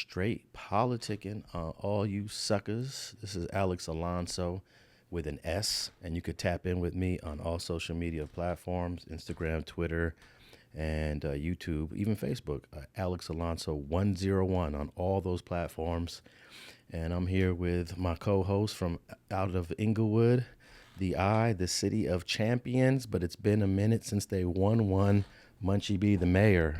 straight politicking, all you suckers. This is Alex Alonso with an S, and you could tap in with me on all social media platforms, Instagram, Twitter, and YouTube, even Facebook. Alex Alonso 101 on all those platforms. And I'm here with my co-host from out of Inglewood, the city of champions, but it's been a minute since they won one. Munchie B, the mayor.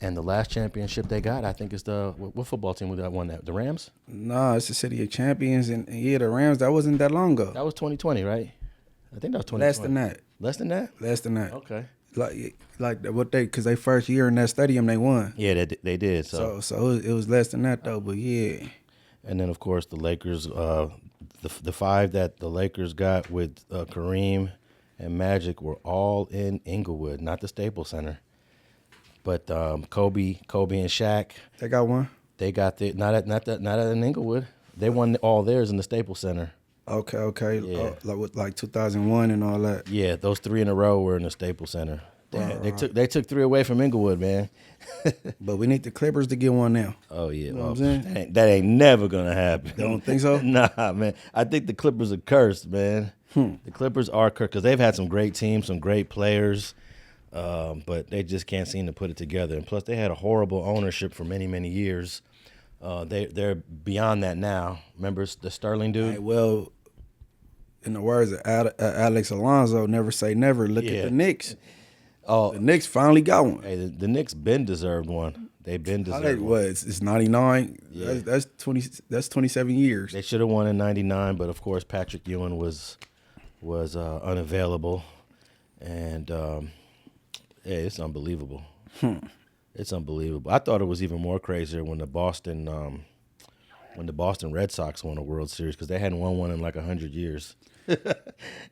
And the last championship they got, I think, is what football team that won that? The Rams? No, it's the City of Champions, and yeah, the Rams. That wasn't that long ago. That was 2020, right? I think that was 2020. Less than that. Less than that? Less than that. Okay. Like what because they first year in that stadium they won. Yeah, they did. So it was less than that though, but yeah. And then of course the Lakers, the five that the Lakers got with Kareem and Magic were all in Inglewood, not the Staples Center. But Kobe and Shaq, They got one. they got the not at in Inglewood. They won all theirs in the Staples Center. Okay. Yeah. Like 2001 and all that. Yeah, those three in a row were in the Staples Center. Damn, Right. they took three away from Inglewood, man. But we need the Clippers to get one now. Oh yeah, You know well, what I'm saying? that ain't never gonna happen. Don't think so? Nah, man. I think the Clippers are cursed, man. The Clippers are cursed because they've had some great teams, some great players, but they just can't seem to put it together. And plus, they had a horrible ownership for many, many years. They're beyond that now. Remember the Sterling dude? Hey, well, in the words of Alex Alonso, never say never. Look Yeah. at the Knicks. Oh, The Knicks finally got one. hey, the Knicks been deserved one. They've been How deserved they one. It's 99. Yeah. That's 20. That's 27 years. They should have won in '99, but of course Patrick Ewing was unavailable, and yeah, it's unbelievable. It's unbelievable. I thought it was even more crazier when the Boston Red Sox won a World Series because they hadn't won one in like 100 years,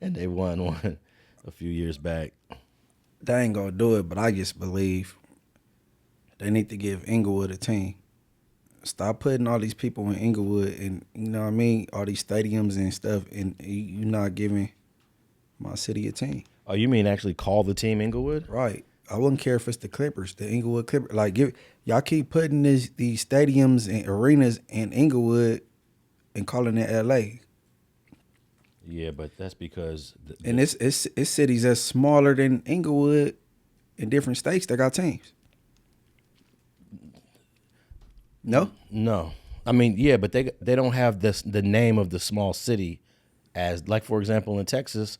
and they won one a few years back. They ain't gonna do it, but I just believe they need to give Inglewood a team. Stop putting all these people in Inglewood and, you know what I mean, all these stadiums and stuff, and you not giving my city a team. Oh, you mean actually call the team Inglewood? Right. I wouldn't care if it's the Clippers, the Inglewood Clippers. Like, y'all keep putting these stadiums and arenas in Inglewood and calling it L.A. Yeah, but that's because And it's cities that's smaller than Inglewood in different states that got teams. No? No, I mean, yeah, but they don't have the name of the small city as, like, for example, in Texas,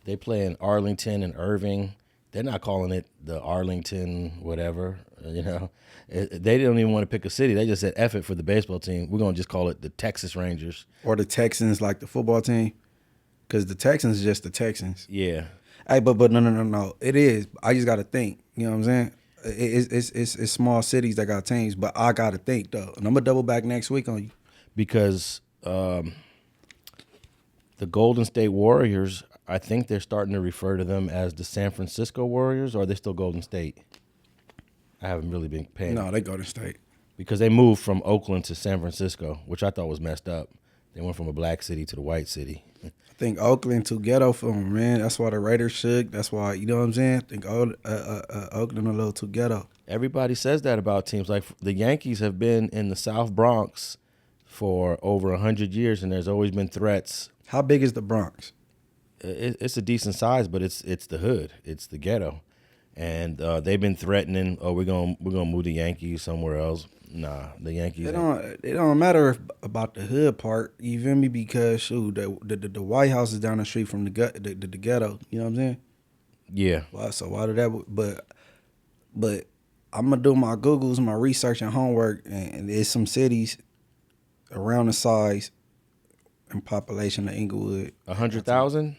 they play in Arlington and Irving. They're not calling it the Arlington whatever, you know. They didn't even want to pick a city. They just said, F it for the baseball team. We're going to just call it the Texas Rangers. Or the Texans, like the football team. Because the Texans is just the Texans. Yeah. Hey, but no. It is. I just got to think. You know what I'm saying? It's small cities that got teams, but I got to think, though. And I'm going to double back next week on you. Because the Golden State Warriors, I think they're starting to refer to them as the San Francisco Warriors, or are they still Golden State? I haven't really been paying. No, they go to state. Because they moved from Oakland to San Francisco, which I thought was messed up. They went from a black city to the white city. I think Oakland too ghetto for them, man. That's why the Raiders shook. That's why, you know what I'm saying? I think Oakland a little too ghetto. Everybody says that about teams. Like the Yankees have been in the South Bronx for over 100 years, and there's always been threats. How big is the Bronx? It's a decent size, but it's the hood. It's the ghetto. And they've been threatening, oh, we're gonna move the Yankees somewhere else. Nah, the Yankees. It don't matter about the hood part. You feel me? Because shoot, the White House is down the street from the ghetto. You know what I'm saying? Yeah. Well, so why did that? But I'm gonna do my Googles, my research and homework, and there's some cities around the size and population of Inglewood. 100,000.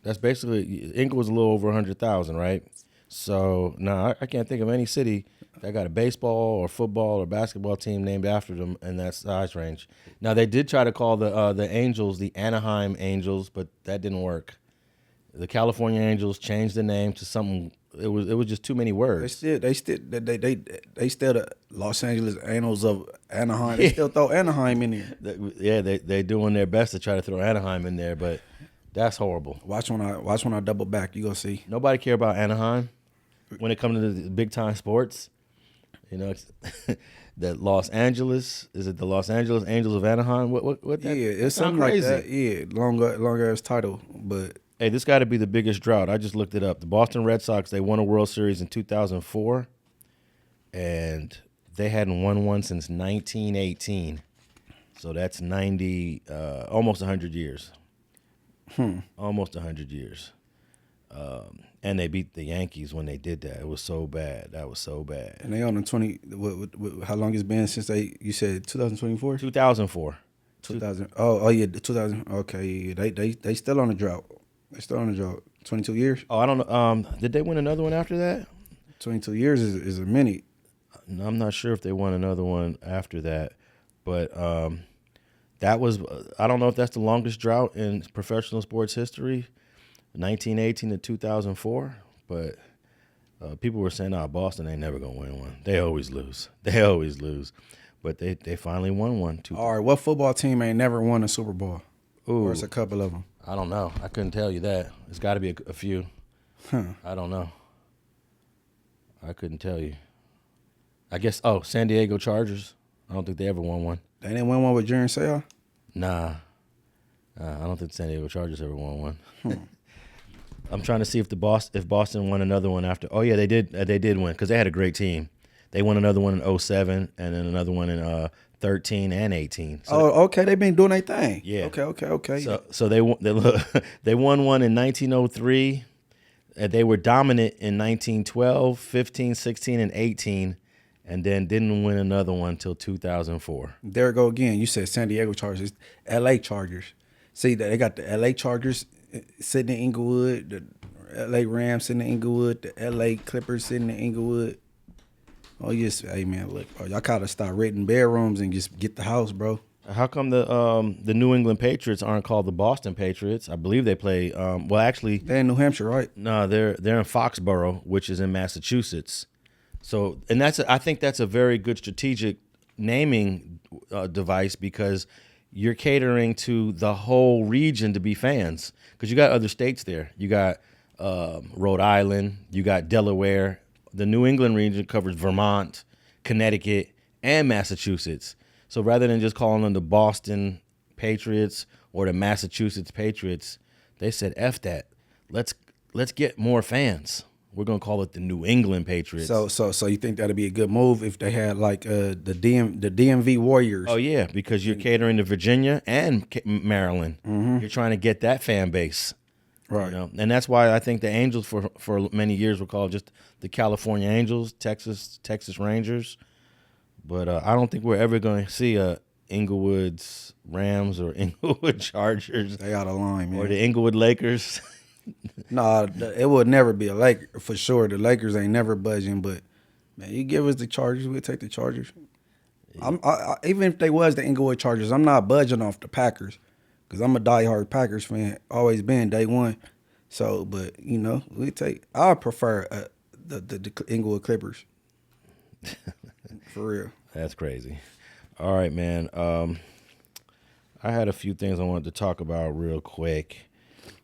That's basically Inglewood's a little over 100,000, right? So I can't think of any city that got a baseball or football or basketball team named after them in that size range. Now they did try to call the Angels the Anaheim Angels, but that didn't work. The California Angels changed the name to something. It was just too many words. They still the Los Angeles Angels of Anaheim. They still throw Anaheim in there. Yeah, they doing their best to try to throw Anaheim in there, but that's horrible. Watch when I double back. You gonna see. Nobody care about Anaheim when it comes to the big time sports. You know, it's the Los Angeles, is it the Los Angeles Angels of Anaheim? What that? Yeah, it's sound something like crazy. that. Yeah, long ass title, but Hey, this got to be the biggest drought. I just looked it up. The Boston Red Sox, they won a World Series in 2004, and they hadn't won one since 1918. So that's 90, almost 100 years. Almost 100 years. And they beat the Yankees when they did that. It was so bad. That was so bad. and they on the 20. How long it's been since you said 2024? 2004. 2000. Oh yeah, 2000. Okay, yeah, they still on the drought. They still on the drought. 22 years. Oh, I don't know. Did they win another one after that? 22 years is a minute. No, I'm not sure if they won another one after that, but that was. I don't know if that's the longest drought in professional sports history, 1918 to 2004. But people were saying, "Nah, Boston ain't never gonna win one. They always lose. They always lose." But they finally won one. All right, what football team ain't never won a Super Bowl? Ooh, Or it's a couple of them. I don't know. I couldn't tell you that. It's got to be a few. I don't know. I couldn't tell you. I guess. Oh, San Diego Chargers. I don't think they ever won one. They didn't win one with Jaren Sale? Nah, I don't think the San Diego Chargers ever won one. I'm trying to see if Boston won another one after. Oh yeah, they did. They did win because they had a great team. They won another one in 07 and then another one in 13 and 18. So Okay. They've been doing their thing. Yeah. Okay. So they they won one in 1903. They were dominant in 1912, 15, 16, and 18, and then didn't win another one until 2004. There we go again. You said San Diego Chargers, L.A. Chargers. See, they got the L.A. Chargers sitting in Inglewood, the L.A. Rams sitting in Inglewood, the L.A. Clippers sitting in Inglewood. Oh, yes. Hey, man, look, bro, y'all gotta start renting bedrooms and just get the house, bro. How come the New England Patriots aren't called the Boston Patriots? I believe they play. Well, actually, They're in New Hampshire, right? no, they're in Foxborough, which is in Massachusetts. So, and I think that's a very good strategic naming device because you're catering to the whole region to be fans. Because you got other states there. You got Rhode Island. You got Delaware. The New England region covers Vermont, Connecticut, and Massachusetts. So rather than just calling them the Boston Patriots or the Massachusetts Patriots, they said, F that. Let's get more fans. We're gonna call it the New England Patriots. So you think that'd be a good move if they had like the DMV Warriors? Oh yeah, because you're catering to Virginia and Maryland. Mm-hmm. You're trying to get that fan base. Right. You know? And that's why I think the Angels for many years were called just the California Angels, Texas Rangers. But I don't think we're ever going to see Inglewood's Rams or Inglewood Chargers They out of line, man. or the Inglewood Lakers. Nah, it would never be a Laker for sure. The Lakers ain't never budging, but man, you give us the Chargers, we'll take the Chargers. I, even if they was the Inglewood Chargers, I'm not budging off the Packers because I'm a diehard Packers fan, always been day one. So, but you know, I prefer the Inglewood Clippers. For real. That's crazy. All right, man. I had a few things I wanted to talk about real quick.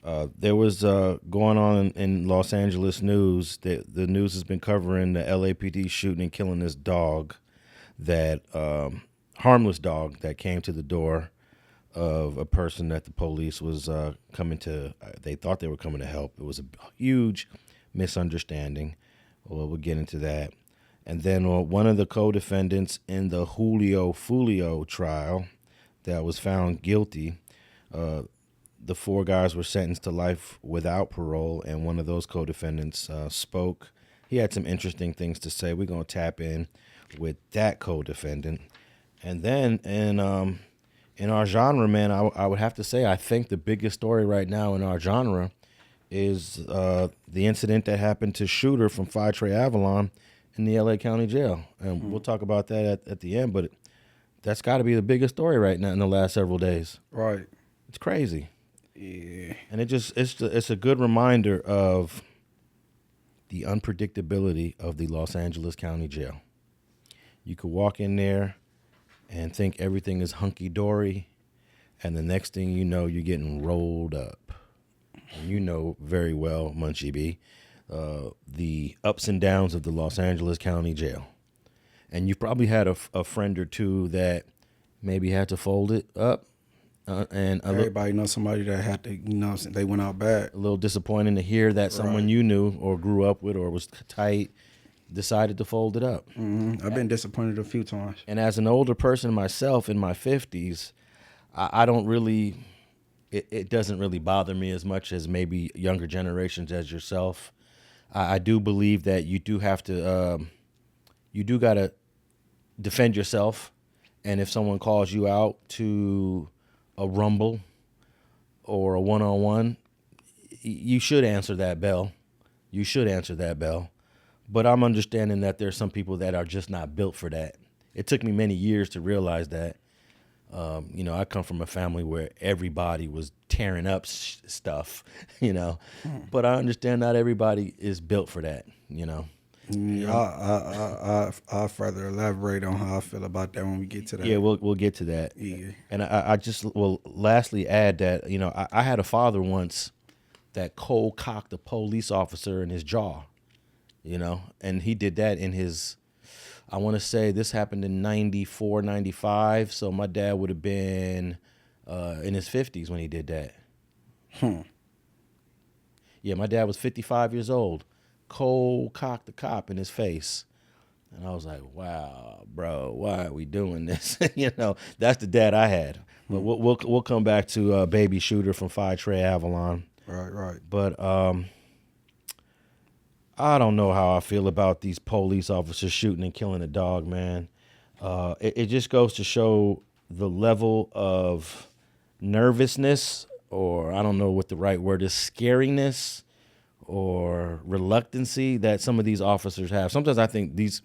There was going on in Los Angeles news. The news has been covering the LAPD shooting and killing this dog, that harmless dog that came to the door of a person that the police was coming to. They thought they were coming to help. It was a huge misunderstanding. Well, we'll get into that. And then one of the co-defendants in the Julio Foolio trial that was found guilty, the four guys were sentenced to life without parole, and one of those co-defendants spoke. He had some interesting things to say. We're going to tap in with that co-defendant. And then in our genre, man, I would have to say I think the biggest story right now in our genre is the incident that happened to Shooter from Five Trey Avalon in the L.A. County Jail. And we'll talk about that at the end, but that's got to be the biggest story right now in the last several days. Right. It's crazy. Yeah. And it's a good reminder of the unpredictability of the Los Angeles County Jail. You could walk in there and think everything is hunky-dory, and the next thing you know, you're getting rolled up. And you know very well, Munchie B, the ups and downs of the Los Angeles County Jail. and you probably had a friend or two that maybe had to fold it up. And everybody knows somebody that had to, they went out bad. A little disappointing to hear that someone you knew or grew up with or was tight decided to fold it up. Mm-hmm. I've been disappointed a few times. And as an older person myself in my 50s, I don't really, it doesn't really bother me as much as maybe younger generations as yourself. I do believe that you do have to, you do got to defend yourself. And if someone calls you out to a rumble or a one-on-one, you should answer that bell. You should answer that bell. But I'm understanding that there's some people that are just not built for that. It took me many years to realize that. I come from a family where everybody was tearing up stuff, But I understand not everybody is built for that, Yeah, I'll further elaborate on how I feel about that when we get to that. Yeah, we'll get to that. Yeah. And I just will lastly add that, I had a father once that cold cocked a police officer in his jaw, and he did that in his, I want to say this happened in 94, 95. So my dad would have been in his 50s when he did that. Yeah, my dad was 55 years old. Cold cocked the cop in his face. And I was like, wow, bro, why are we doing this? That's the dad I had. But we'll come back to Baby Shooter from Five Trey Avalon. Right. But I don't know how I feel about these police officers shooting and killing a dog, man. It just goes to show the level of nervousness, or I don't know what the right word is, scariness or reluctancy that some of these officers have. Sometimes I think these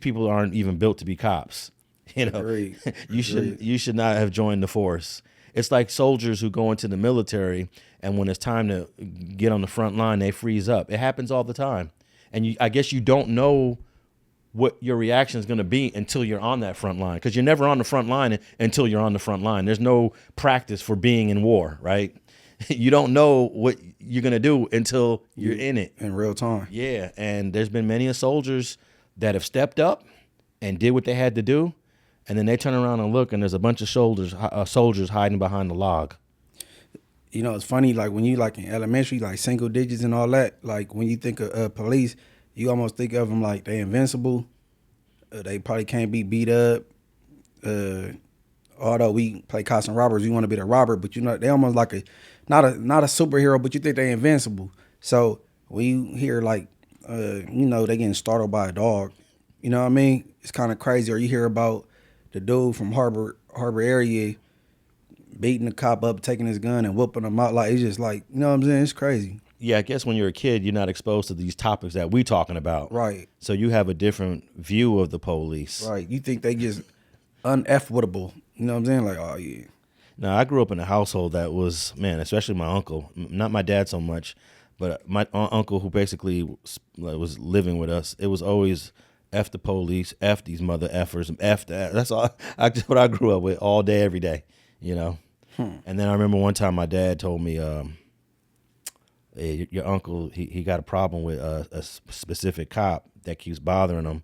people aren't even built to be cops. Agreed. You should not have joined the force. It's like soldiers who go into the military, and when it's time to get on the front line, they freeze up. It happens all the time. And I guess you don't know what your reaction is going to be until you're on that front line, because you're never on the front line until you're on the front line. There's no practice for being in war, right? You don't know what you're going to do until you're in it. In real time. Yeah, and there's been many soldiers that have stepped up and did what they had to do, and then they turn around and look, and there's a bunch of soldiers hiding behind the log. It's funny, like when you like in elementary, like single digits and all that, like when you think of police, you almost think of them like they invincible. They probably can't be beat up. Although we play cops and robbers, we want to be the robber, but they almost like not a superhero, but you think they invincible. So when you hear like, they getting startled by a dog, you know what I mean? It's kind of crazy. Or you hear about the dude from Harbor area beating the cop up, taking his gun and whooping him out. Like, it's just like, you know what I'm saying? It's crazy. Yeah, I guess when you're a kid, you're not exposed to these topics that we talking about. Right. So you have a different view of the police. Right. You think they just unequitable. You know what I'm saying? Like, oh, yeah. Now, I grew up in a household that was, man, especially my uncle, not my dad so much, but my uncle who basically was living with us, it was always F the police, F these mother effers, F that. That's all. That's what I grew up with all day, every day, And then I remember one time my dad told me, hey, your uncle, he got a problem with a specific cop that keeps bothering him.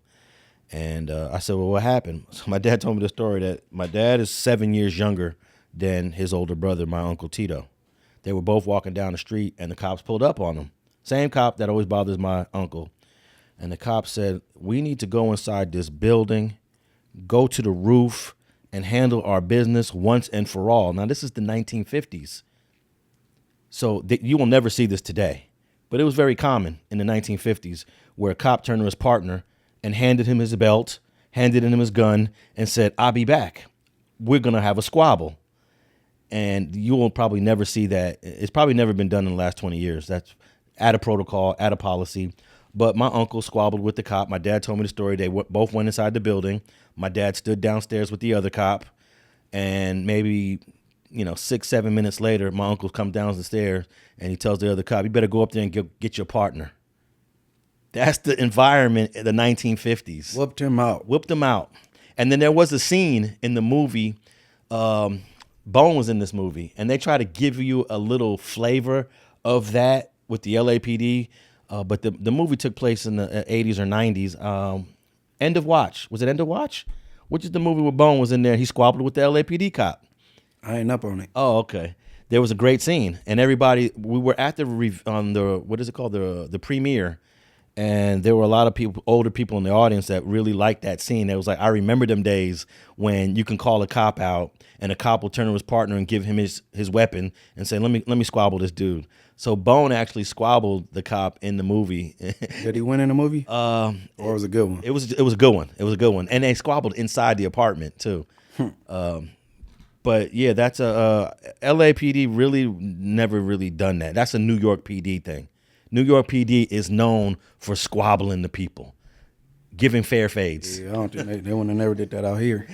And I said, well, what happened? So my dad told me the story that my dad is 7 years younger than his older brother, my Uncle Tito. They were both walking down the street, and the cops pulled up on them. Same cop that always bothers my uncle. And the cop said, we need to go inside this building, go to the roof, and handle our business once and for all. Now, this is the 1950s. So you will never see this today. But it was very common in the 1950s where a cop turned to his partner and handed him his belt, handed him his gun, and said, I'll be back. We're going to have a squabble. And you will probably never see that. It's probably never been done in the last 20 years. That's out of protocol, out of policy. But my uncle squabbled with the cop. My dad told me the story. They both went inside the building. My dad stood downstairs with the other cop. And maybe, 6-7 minutes later, my uncle comes down the stairs and he tells the other cop, you better go up there and get your partner. That's the environment in the 1950s. Whooped him out. And then there was a scene in the movie, Bone was in this movie, and they try to give you a little flavor of that with the LAPD. But the movie took place in the 80s or 90s. End of Watch. Was it End of Watch? Which is the movie where Bone was in there? He squabbled with the LAPD cop. I ain't up on it. Oh, okay. There was a great scene, and everybody. We were at on the what is it called, the premiere, and there were a lot of people, older people in the audience that really liked that scene. It was like, I remember them days when you can call a cop out, and a cop will turn to his partner and give him his weapon and say, let me squabble this dude. So Bone actually squabbled the cop in the movie. Did he win in the movie? Or was it a good one? It was a good one. It was a good one, and they squabbled inside the apartment too. But yeah, that's a LAPD really never really done that. That's a New York PD thing. New York PD is known for squabbling the people, giving fair fades. Yeah, I don't think they would have never did that out here.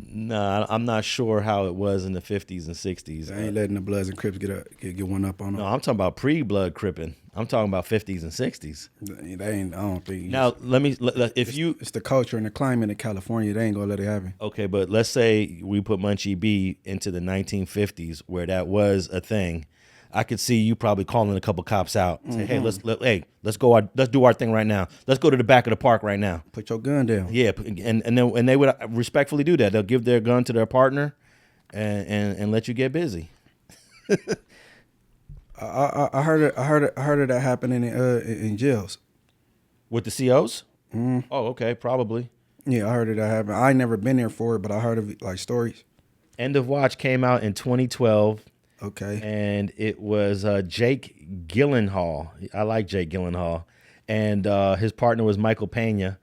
Nah, I'm not sure how it was in the 50s and 60s. They ain't letting the Bloods and Crips get one up on them. No, I'm talking about pre-blood cripping. I'm talking about 50s and 60s. They ain't. I don't think. Now, it's the culture and the climate in California, they ain't gonna let it happen. Okay, but let's say we put Munchie B into the 1950s where that was a thing. I could see you probably calling a couple cops out. Say, hey, let's do our thing right now. Let's go to the back of the park right now. Put your gun down. Yeah, and they would respectfully do that. They'll give their gun to their partner, and let you get busy. I heard of that happening in jails With the COs. Oh, okay, probably. Yeah, I heard of that happen. I ain't never been there for it, but I heard of it, like stories. End of Watch came out in 2012. Okay. And it was Jake Gyllenhaal. I like Jake Gyllenhaal. And his partner was Michael Pena.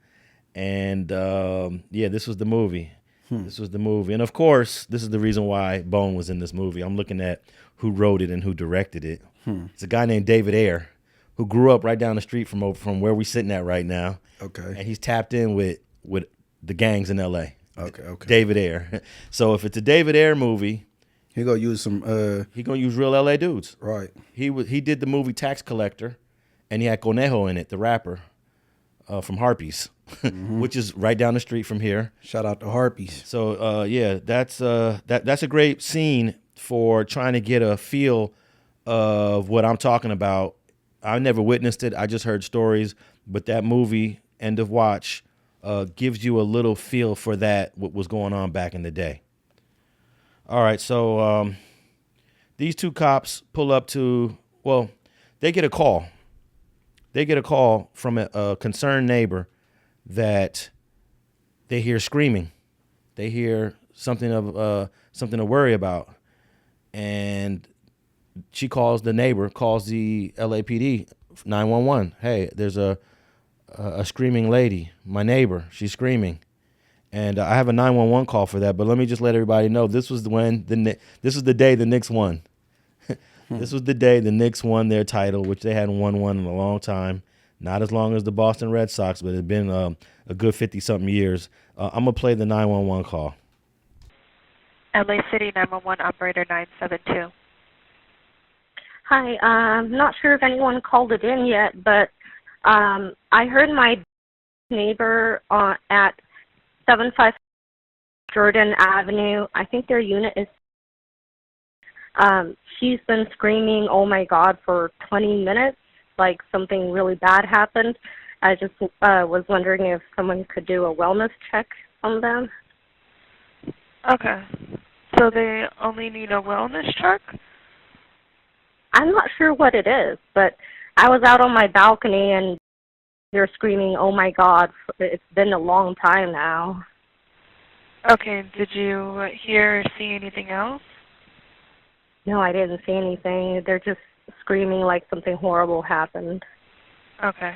And this was the movie. This was the movie. And of course, this is the reason why Bone was in this movie. I'm looking at who wrote it and who directed it. It's a guy named David Ayer, who grew up right down the street from where we're sitting at right now. Okay. And he's tapped in with the gangs in LA. Okay. David Ayer. So if it's a David Ayer movie, he gonna use some. He gonna use real LA dudes. Right. He did the movie Tax Collector, and he had Conejo in it, the rapper, from Harpies, which is right down the street from here. Shout out to Harpies. So that's a great scene for trying to get a feel of what I'm talking about. I never witnessed it. I just heard stories, but that movie End of Watch gives you a little feel for that, what was going on back in the day. All right, so these two cops pull up to, they get a call. They get a call from a concerned neighbor that they hear screaming. They hear something to worry about. And she calls the LAPD 911. Hey, there's a screaming lady, my neighbor, she's screaming. And I have a 911 call for that, but let me just let everybody know this was the day the Knicks won. This was the day the Knicks won their title, which they hadn't won one in a long time. Not as long as the Boston Red Sox, but it's been a good 50-something years. I'm going to play the 911 call. LA City 911 operator 972. Hi, I'm not sure if anyone called it in yet, but I heard my neighbor at 75 Jordan Avenue. I think their unit is. She's been screaming, "Oh my God," for 20 minutes, like something really bad happened. I just was wondering if someone could do a wellness check on them. Okay. So they only need a wellness check? I'm not sure what it is, but I was out on my balcony and they're screaming, "Oh my God," it's been a long time now. Okay, did you hear or see anything else? No, I didn't see anything. They're just screaming like something horrible happened. Okay.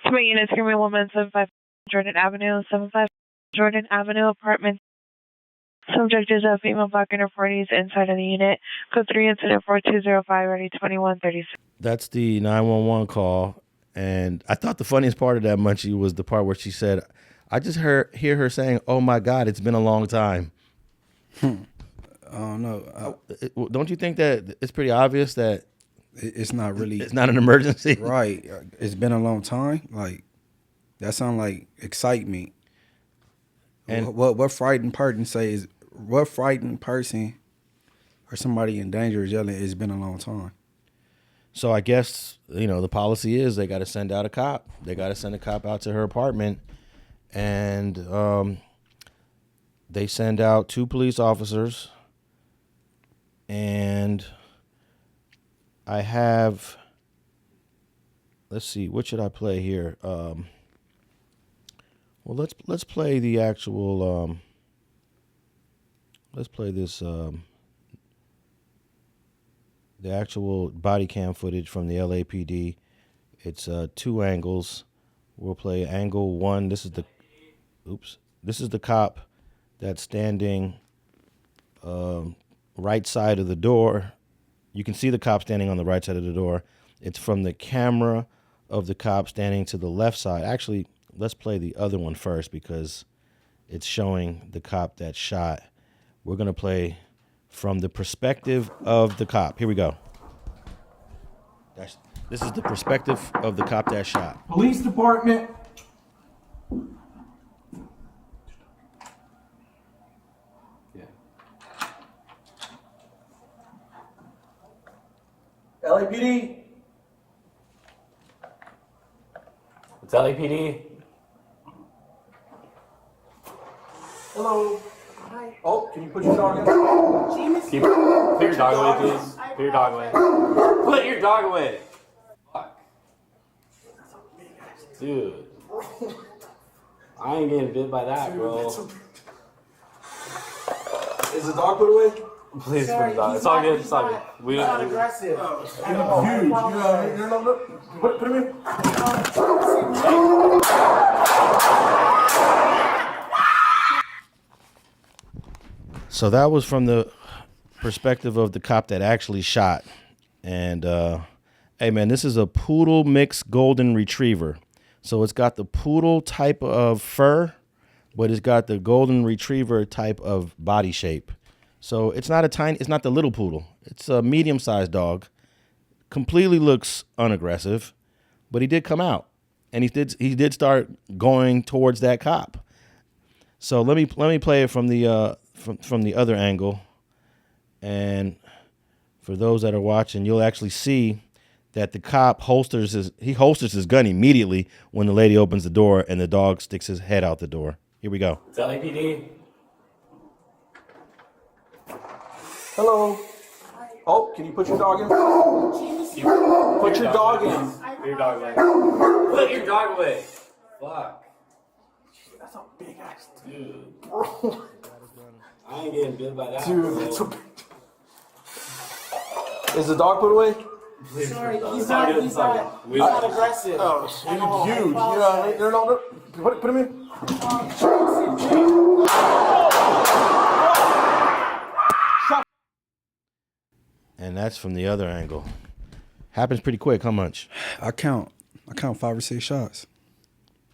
Smart unit screaming woman, 75 Jordan Avenue, 75 Jordan Avenue apartment. Subject is a female black in her 40s inside of the unit. Code 3 incident 4205, ready 2136. That's the 911 call. And I thought the funniest part of that, Munchie, was the part where she said, I just hear her saying, "Oh my God, it's been a long time." I don't know. Don't you think that it's pretty obvious that it's not really. It's not an emergency? Right. It's been a long time. Like, that sounds like excitement. And what frightened person says, what frightened person or somebody in danger is yelling, "It's been a long time"? So I guess, the policy is they got to send out a cop. They got to send a cop out to her apartment. And they send out 2 police officers. And I have, let's see, what should I play here? Well, let's play the actual, let's play this, the actual body cam footage from the LAPD. It's 2 angles. We'll play angle 1. This is the cop that's standing right side of the door. You can see the cop standing on the right side of the door. It's from the camera of the cop standing to the left side. Actually, let's play the other one first because it's showing the cop that shot. We're going to play from the perspective of the cop. Here we go. This is the perspective of the cop that shot. Police department. LAPD. It's LAPD. Hello. Hi. Oh, can you put your dog in? Jameson. Put your dog away, please. Put your dog away. Put your dog away. Fuck. Dude. I ain't getting bit by that, bro. Is the dog put away? Please put the dog. It's all good. It's all good. We He's not aggressive. Huge. Put him in. So that was from the perspective of the cop that actually shot. And, hey, man, this is a poodle mixed golden retriever. So it's got the poodle type of fur, but it's got the golden retriever type of body shape. So it's not the little poodle. It's a medium-sized dog. Completely looks unaggressive, but he did come out, and he did start going towards that cop. So let me play it from the from the other angle, and for those that are watching, you'll actually see that the cop holsters his gun immediately when the lady opens the door and the dog sticks his head out the door. Here we go. It's LAPD. Hello. Oh, can you put your dog in? Put your dog in. Put your dog away. Put your dog away. Fuck. That's a big ass dude. I ain't getting bit by that. Dude, that's a big. Is the dog put away? Sorry, he's not aggressive. Oh, he's huge. No. Put him in. And that's from the other angle. Happens pretty quick, how much? I count 5 or 6 shots.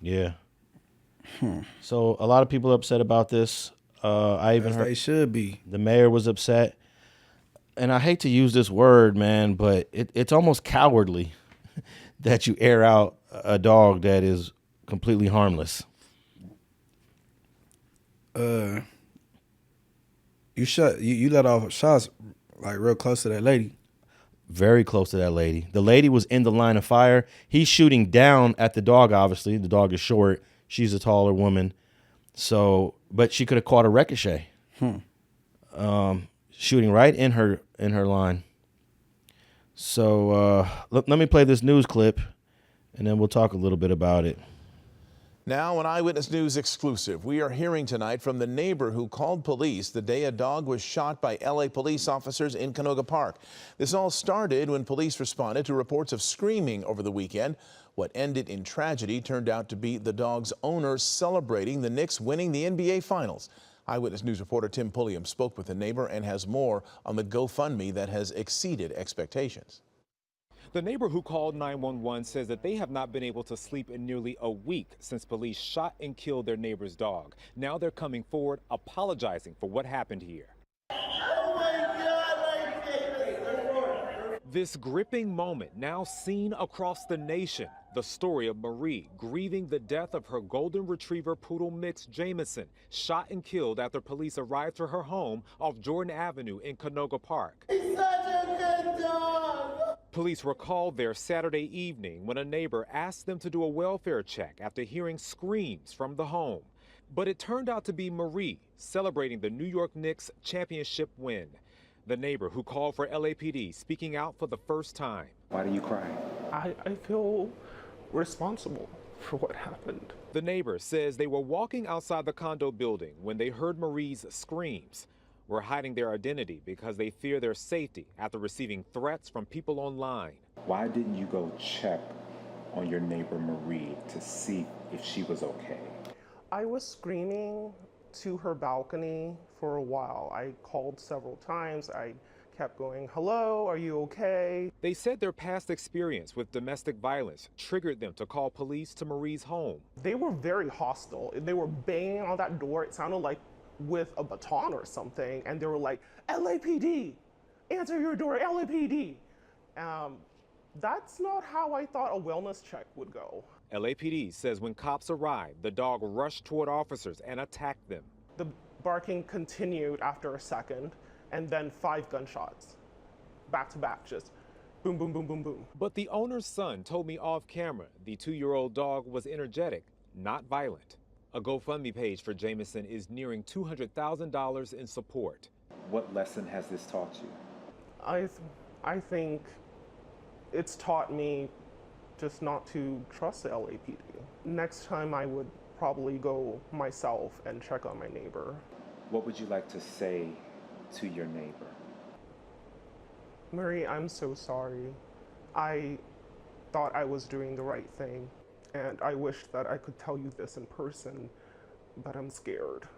Yeah. So a lot of people are upset about this. I even heard they should be. The mayor was upset. And I hate to use this word, man, but it's almost cowardly that you air out a dog that is completely harmless. You let off shots like real close to that lady. Very close to that lady. The lady was in the line of fire. He's shooting down at the dog, obviously. The dog is short. She's a taller woman. So, but she could have caught a ricochet. Shooting right in her line. So let me play this news clip, and then we'll talk a little bit about it. Now, an Eyewitness News exclusive. We are hearing tonight from the neighbor who called police the day a dog was shot by LA police officers in Canoga Park. This all started when police responded to reports of screaming over the weekend. What ended in tragedy turned out to be the dog's owner celebrating the Knicks winning the NBA Finals. Eyewitness News reporter Tim Pulliam spoke with the neighbor and has more on the GoFundMe that has exceeded expectations. The neighbor who called 911 says that they have not been able to sleep in nearly a week since police shot and killed their neighbor's dog. Now they're coming forward apologizing for what happened here. This gripping moment now seen across the nation. The story of Marie grieving the death of her golden retriever poodle mix Jameson, shot and killed after police arrived to her home off Jordan Avenue in Canoga Park. He's such a good dog. Police were called there Saturday evening when a neighbor asked them to do a welfare check after hearing screams from the home. But it turned out to be Marie celebrating the New York Knicks championship win. The neighbor who called for LAPD speaking out for the first time. Why are you crying? I feel responsible for what happened. The neighbor says they were walking outside the condo building when they heard Marie's screams. Were hiding their identity because they fear their safety after receiving threats from people online. Why didn't you go check on your neighbor Marie to see if she was okay? I was screaming to her balcony for a while. I called several times. I kept going, hello, are you okay? They said their past experience with domestic violence triggered them to call police to Marie's home. They were very hostile. They were banging on that door. It sounded like with a baton or something. And they were like, LAPD, answer your door, LAPD. That's not how I thought a wellness check would go. LAPD says when cops arrived, the dog rushed toward officers and attacked them. The barking continued after a second, and then 5 gunshots, back to back, just boom, boom, boom, boom, boom. But the owner's son told me off camera the 2-year-old dog was energetic, not violent. A GoFundMe page for Jameson is nearing $200,000 in support. What lesson has this taught you? I think it's taught me just not to trust the LAPD. Next time I would probably go myself and check on my neighbor. What would you like to say to your neighbor? Marie, I'm so sorry. I thought I was doing the right thing, and I wish that I could tell you this in person, but I'm scared.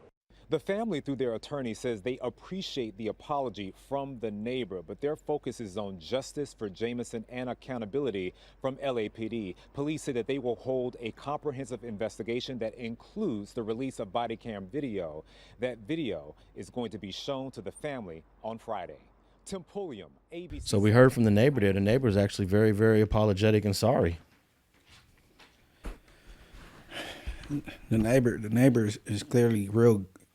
The family, through their attorney, says they appreciate the apology from the neighbor, but their focus is on justice for Jameson and accountability from LAPD. Police say that they will hold a comprehensive investigation that includes the release of bodycam video. That video is going to be shown to the family on Friday. Tim Pulliam, ABC. So we heard from the neighbor there. The neighbor is actually very, very apologetic and sorry. The neighbor is clearly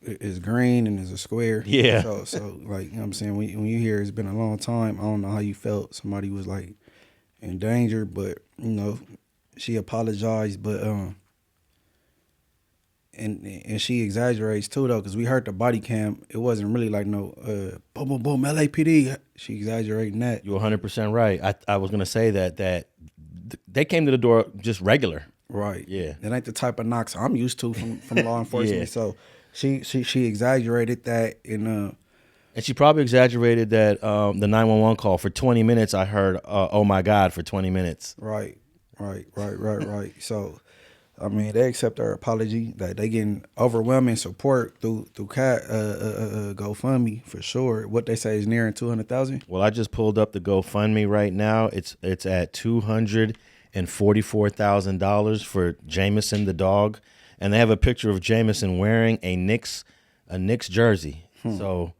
is green and is a square. Yeah. So like, you know what I'm saying, when you hear it's been a long time, I don't know how you felt. Somebody was like in danger, but you know, she apologized, but and she exaggerates too though, because we heard the body cam. It wasn't really like no boom boom boom LAPD. She exaggerating that. You're 100% right. I was gonna say that they came to the door just regular. Right. Yeah. It ain't the type of knocks I'm used to from law enforcement. Yeah. So she exaggerated that, and she probably exaggerated that the 911 call for 20 minutes. I heard, oh my God, for 20 minutes. Right. So, I mean, they accept our apology. That they getting overwhelming support through GoFundMe for sure. What they say is nearing 200,000. Well, I just pulled up the GoFundMe right now. It's at $244,000 for Jameson the dog. And they have a picture of Jameson wearing a Knicks jersey. So,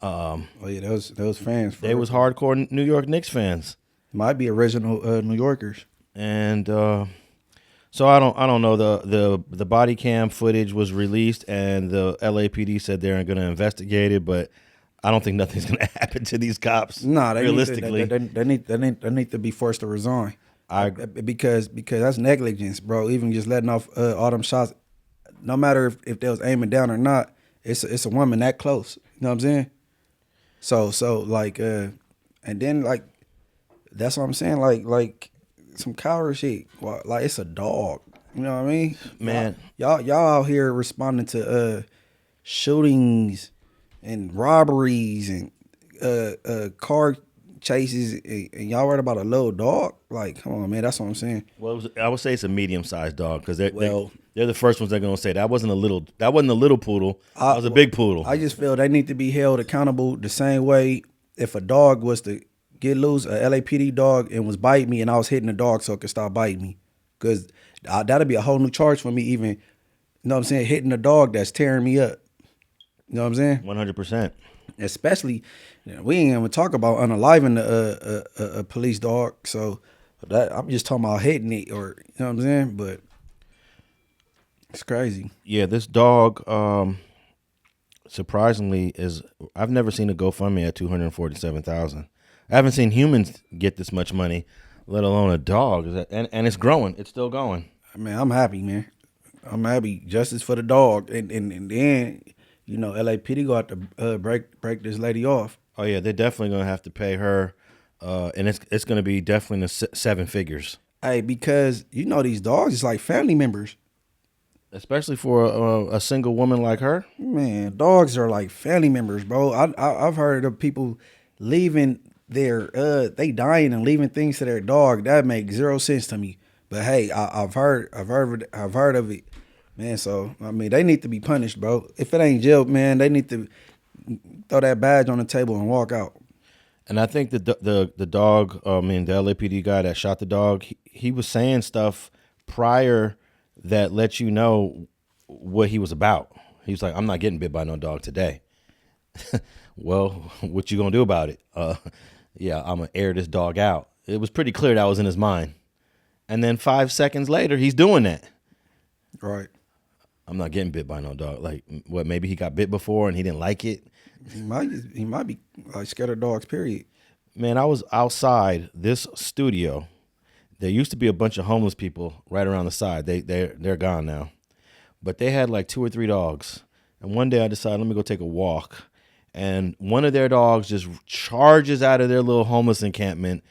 oh yeah, those fans. They was hardcore New York Knicks fans. Might be original New Yorkers. And so I don't know. The body cam footage was released, and the LAPD said they're going to investigate it, but I don't think nothing's going to happen to these cops. No, realistically, they need to be forced to resign. Because that's negligence, bro. Even just letting off all them shots, no matter if they was aiming down or not, it's a woman that close. You know what I'm saying? So like, and then like, that's what I'm saying. Like some coward shit. Like it's a dog. You know what I mean? Man, y'all out here responding to shootings and robberies and car chases, and y'all worried about a little dog? Like, come on, man. That's what I'm saying. Well, I would say it's a medium-sized dog, because they're the first ones that are gonna say that wasn't a little poodle. That was a big poodle. I just feel they need to be held accountable the same way. If a dog was to get loose, a LAPD dog, and was biting me, and I was hitting the dog so it could stop biting me, because that'd be a whole new charge for me. Even, you know what I'm saying, hitting a dog that's tearing me up. You know what I'm saying? 100%. Especially, we ain't even talk about unaliving a police dog. So that I'm just talking about hitting it, or you know what I'm saying. But it's crazy. Yeah, this dog, surprisingly, I've never seen a GoFundMe at $247,000. I haven't seen humans get this much money, let alone a dog. And it's growing. It's still going. Man, I'm happy, man. I'm happy. Justice for the dog. And then, you know, LAPD go out to break this lady off. Oh, yeah, they're definitely going to have to pay her. And it's going to be definitely in the seven figures. Hey, because, you know, these dogs is like family members. Especially for a single woman like her. Man, dogs are like family members, bro. I've heard of people leaving they dying and leaving things to their dog. That makes zero sense to me. But hey, I've heard of it, man. So I mean, they need to be punished, bro. If it ain't jail, man, they need to throw that badge on the table and walk out. And I think the dog, the LAPD guy that shot the dog, he was saying stuff prior that let you know what he was about. He was like, I'm not getting bit by no dog today. Well, what you gonna do about it? Yeah, I'm gonna air this dog out. It was pretty clear that was in his mind. And then 5 seconds later, he's doing that. Right. I'm not getting bit by no dog. Like, what, maybe he got bit before and he didn't like it? He might be like scared of dogs, period. Man, I was outside this studio. There used to be a bunch of homeless people right around the side. They're gone now. But they had like 2 or 3 dogs. And one day I decided, let me go take a walk. And one of their dogs just charges out of their little homeless encampment,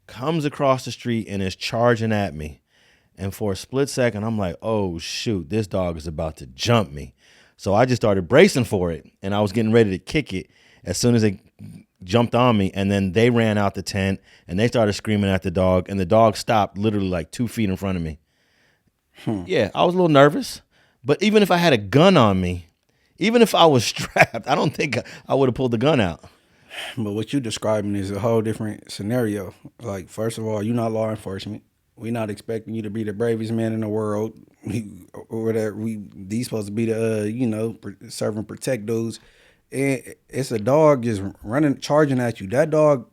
comes across the street, and is charging at me. And for a split second, I'm like, oh, shoot, this dog is about to jump me. So I just started bracing for it. And I was getting ready to kick it as soon as it jumped on me. And then they ran out the tent, and they started screaming at the dog. And the dog stopped literally like 2 feet in front of me. Yeah, I was a little nervous. But even if I had a gun on me, even if I was strapped, I don't think I would have pulled the gun out. But what you're describing is a whole different scenario. Like, first of all, you're not law enforcement. We're not expecting you to be the bravest man in the world. These supposed to be the, serve and protect dudes. And it's a dog just running, charging at you. That dog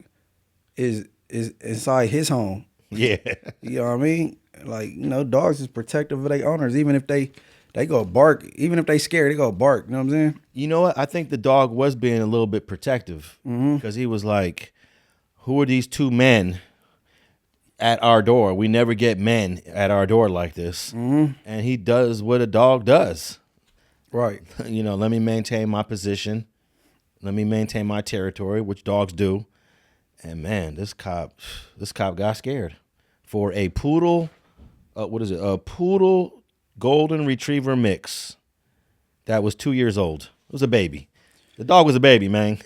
is inside his home. Yeah. You know what I mean? Like, dogs is protective of their owners, even if they go bark. Even if they scared, they go bark. You know what I'm saying? You know what? I think the dog was being a little bit protective because he was like, who are these 2 men at our door? We never get men at our door like this. And he does what a dog does. Right. Let me maintain my position. Let me maintain my territory, which dogs do. And man, this cop got scared for a poodle. What is it? A poodle golden retriever mix that was 2 years old. It was a baby. The dog was a baby, man.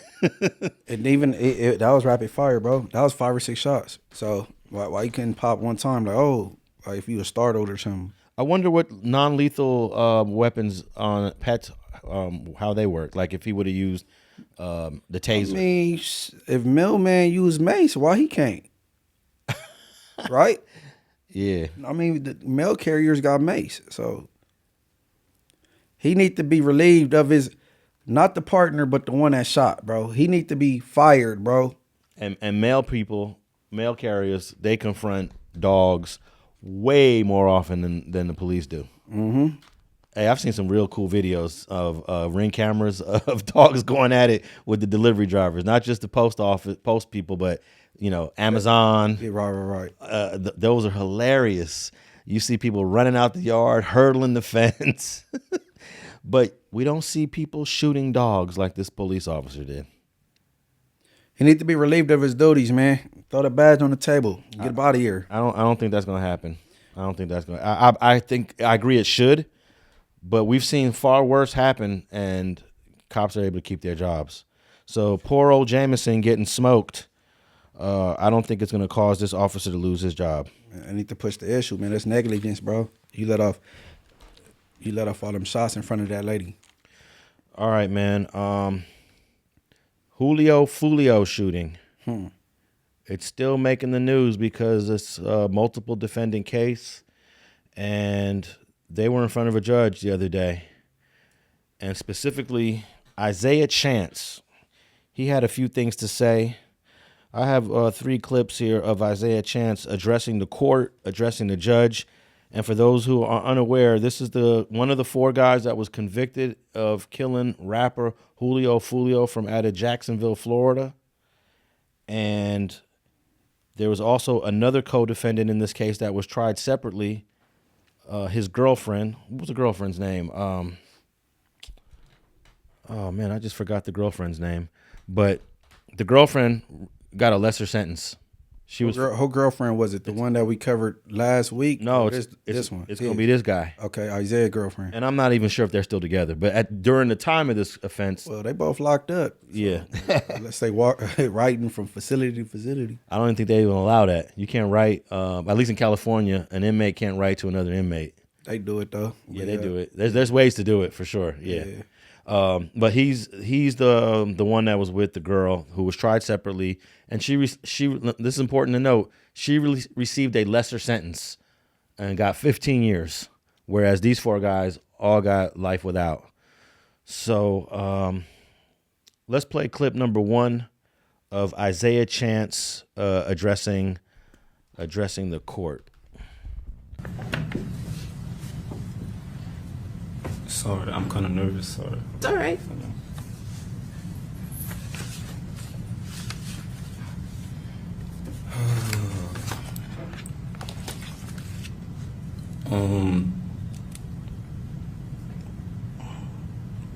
And even that was rapid fire, bro. That was 5 or 6 shots. So why you couldn't pop one time? Like if you were startled or something. I wonder what non-lethal weapons on pets, how they work. Like if he would have used the taser. I mean, if Mailman used mace, why he can't? Right? Yeah. I mean, the mail carriers got mace, so he need to be relieved of his, not the partner, but the one that shot, bro. He need to be fired, bro. And mail carriers, they confront dogs way more often than the police do. Hey, I've seen some real cool videos of Ring cameras of dogs going at it with the delivery drivers, not just the post people, but Amazon. Yeah, right. Those are hilarious. You see people running out the yard, hurdling the fence, but we don't see people shooting dogs like this police officer did. He need to be relieved of his duties, man. Throw the badge on the table. Get him out of here. I don't think that's gonna happen. I think I agree it should, but we've seen far worse happen, and cops are able to keep their jobs. So poor old Jameson getting smoked. I don't think it's gonna cause this officer to lose his job. I need to push the issue, man. That's negligence, bro. You let off all them shots in front of that lady. All right, man. Julio Foolio shooting. It's still making the news because it's a multiple defendant case, and they were in front of a judge the other day, and specifically Isaiah Chance. He had a few things to say. I have 3 clips here of Isaiah Chance addressing the court, addressing the judge. And for those who are unaware, this is one of the 4 guys that was convicted of killing rapper Julio Foolio from out of Jacksonville, Florida. And there was also another co-defendant in this case that was tried separately. His girlfriend, what was the girlfriend's name? Oh man, I just forgot the girlfriend's name. But the girlfriend got a lesser sentence. She was her girlfriend, was it the one that we covered last week? No, this one. It's gonna be this guy. Okay, Isaiah's girlfriend. And I'm not even sure if they're still together. But during the time of this offense, well, they both locked up. So, yeah. Let's say writing from facility to facility. I don't even think they even allow that. You can't write, at least in California, an inmate can't write to another inmate. They do it though. Yeah, they do it. There's ways to do it for sure. Yeah. But he's the one that was with the girl who was tried separately, and she this is important to note. She received a lesser sentence and got 15 years, whereas these 4 guys all got life without. So let's play clip number 1 of Isaiah Chance addressing the court. Sorry, I'm kind of nervous. Sorry. It's all right.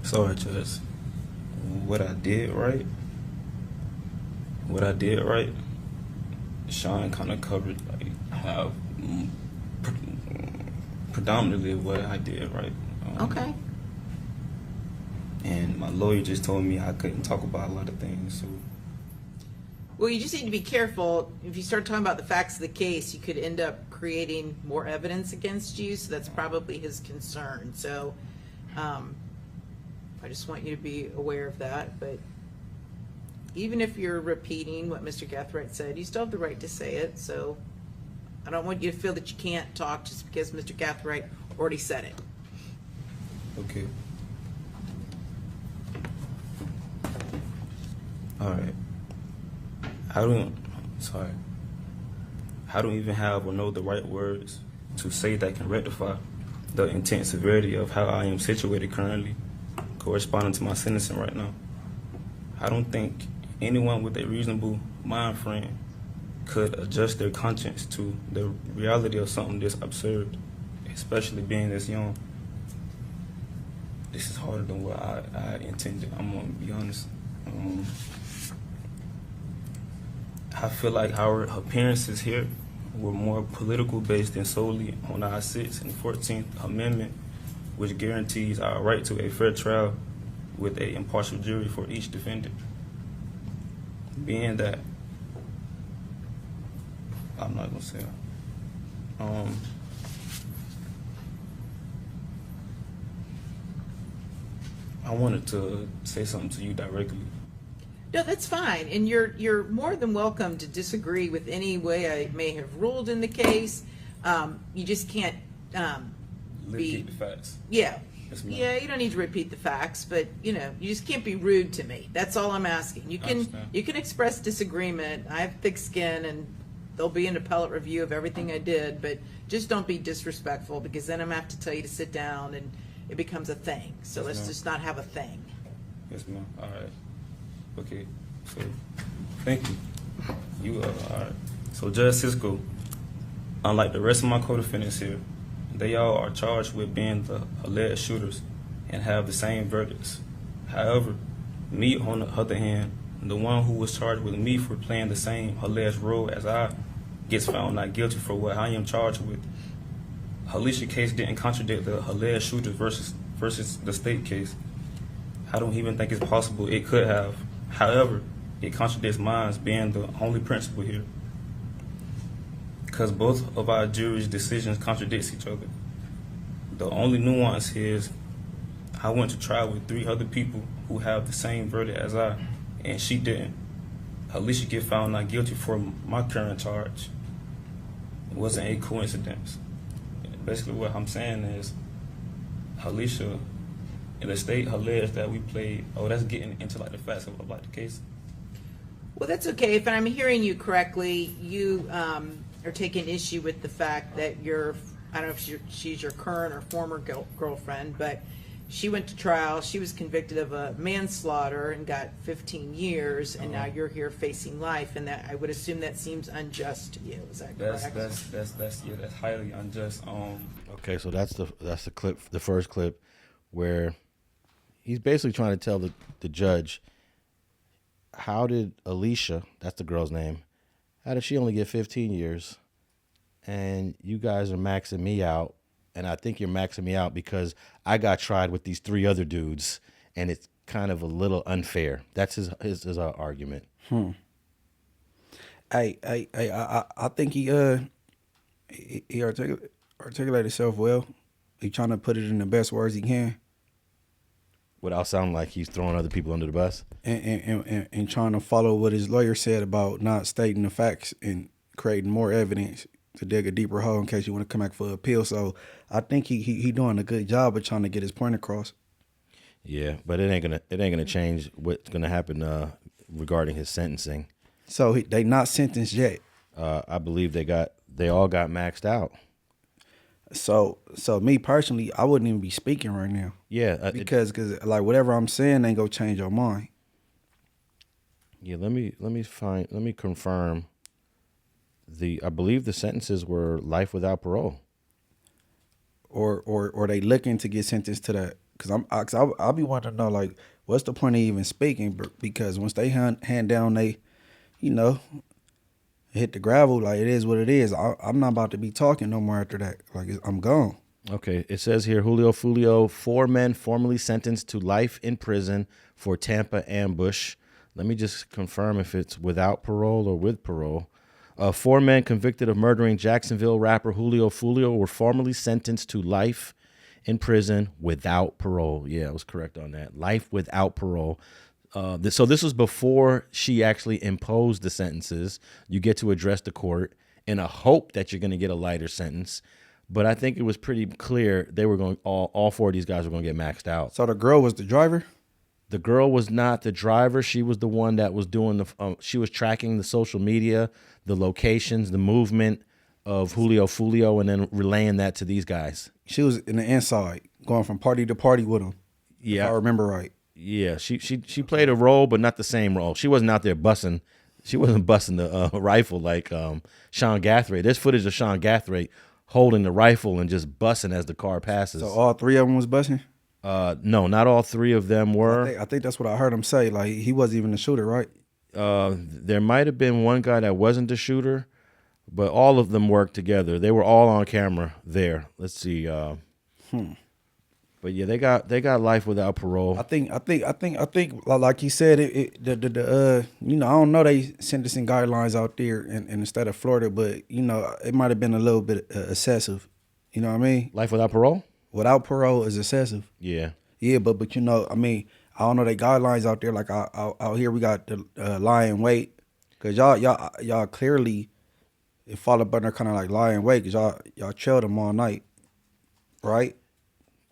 Sorry, Judge. What I did right, Sean kind of covered like how predominantly what I did right. Okay. And my lawyer just told me I couldn't talk about a lot of things. So. Well, you just need to be careful. If you start talking about the facts of the case, you could end up creating more evidence against you. So that's probably his concern. So I just want you to be aware of that. But even if you're repeating what Mr. Gathright said, you still have the right to say it. So I don't want you to feel that you can't talk just because Mr. Gathright already said it. Okay. All right. I don't even have or know the right words to say that can rectify the intense severity of how I am situated currently, corresponding to my sentencing right now. I don't think anyone with a reasonable mind frame could adjust their conscience to the reality of something this absurd, especially being this young. This is harder than what I intended. I'm gonna be honest. I feel like our appearances here were more political based than solely on our 6th and 14th Amendment, which guarantees our right to a fair trial with an impartial jury for each defendant. Being that, I'm not gonna say that. I wanted to say something to you directly. No, that's fine, and you're more than welcome to disagree with any way I may have ruled in the case. You just can't repeat the facts. Yeah, yeah. You don't need to repeat the facts, but you just can't be rude to me. That's all I'm asking. You can express disagreement. I have thick skin, and there'll be an appellate review of everything I did, but just don't be disrespectful, because then I'm gonna have to tell you to sit down, and it becomes a thing. So Yes, let's ma'am. just not have a thing. Yes, ma'am. All right. Okay. So, thank you. You all right. So, Judge Cisco, unlike the rest of my co-defendants here, they all are charged with being the alleged shooters and have the same verdicts. However, me, on the other hand, the one who was charged with me for playing the same alleged role as I, gets found not guilty for what I am charged with. Alicia case didn't contradict the alleged shooters versus the state case. I don't even think it's possible it could have. However, it contradicts mine being the only principle here, because both of our jury's decisions contradicts each other. The only nuance here is I went to trial with 3 other people who have the same verdict as I, and she didn't. Alicia get found not guilty for my current charge. It wasn't a coincidence. Basically what I'm saying is Alicia and the state alleged that we played, that's getting into like the facts of like the case. Well, that's okay. If I'm hearing you correctly, you are taking issue with the fact that I don't know if she's your current or former girlfriend, but She went to trial. She was convicted of a manslaughter and got 15 years, and now you're here facing life. And that I would assume that seems unjust to you. Is that correct? That's highly unjust. Okay, so that's the clip, the first clip, where he's basically trying to tell the judge, how did Alicia, that's the girl's name, how did she only get 15 years, and you guys are maxing me out? And I think you're maxing me out because I got tried with these 3 other dudes, and it's kind of a little unfair. That's his argument. I think he articulated himself well. He trying to put it in the best words he can, without sounding like he's throwing other people under the bus, and trying to follow what his lawyer said about not stating the facts and creating more evidence to dig a deeper hole in case you want to come back for appeal. So I think he doing a good job of trying to get his point across. Yeah, but it ain't gonna change what's gonna happen regarding his sentencing. So they not sentenced yet. I believe they all got maxed out. So me personally, I wouldn't even be speaking right now. Yeah, because like whatever I'm saying ain't gonna change your mind. Yeah, let me confirm. I believe the sentences were life without parole. Or they looking to get sentenced to that? Because I'll be wanting to know, like, what's the point of even speaking? Because once they hand down, they, hit the gravel, like, it is what it is. I'm not about to be talking no more after that. Like, I'm gone. Okay, it says here, Julio Foolio, 4 men formally sentenced to life in prison for Tampa ambush. Let me just confirm if it's without parole or with parole. 4 men convicted of murdering Jacksonville rapper Julio Foolio were formally sentenced to life in prison without parole. Yeah, I was correct on that. Life without parole. So this was before she actually imposed the sentences. You get to address the court in a hope that you're going to get a lighter sentence. But I think it was pretty clear they were going, all 4 of these guys were going to get maxed out. So the girl was the driver? The girl was not the driver. She was the one that was doing she was tracking the social media, the locations, the movement of Julio Foolio, and then relaying that to these guys. She was in the inside, going from party to party with him. Yeah, if I remember right. Yeah, she played a role, but not the same role. She wasn't out there busting. She wasn't busting the rifle like Sean Gathray. There's footage of Sean Gathray holding the rifle and just busting as the car passes. So all 3 of them was busting? No, not all 3 of them were. I think that's what I heard him say. Like, he wasn't even the shooter, right? There might have been one guy that wasn't the shooter, but all of them worked together. They were all on camera there. Let's see. But yeah, they got life without parole. I think, like he said, I don't know they sentencing guidelines out there in the state of Florida, but it might have been a little bit excessive. You know what I mean? Life without parole? Without parole is excessive. Yeah. Yeah, but I don't know they guidelines out there. Like out here, we got the lie in wait, cause y'all clearly it fall up under kind of like lie in wait, cause y'all trailed them all night, right?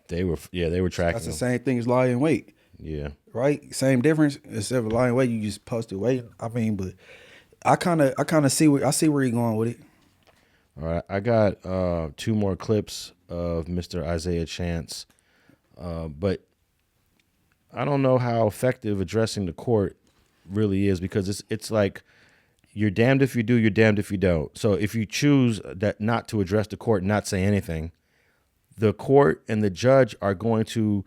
They were tracking. That's the same thing as lie in wait. Yeah. Right. Same difference. Except for lie in wait, you just posted waiting. But I kind of see where you're going with it. All right, I got 2 more clips of Mr. Isaiah Chance, but I don't know how effective addressing the court really is, because it's like you're damned if you do, you're damned if you don't. So if you choose that not to address the court and not say anything, the court and the judge are going to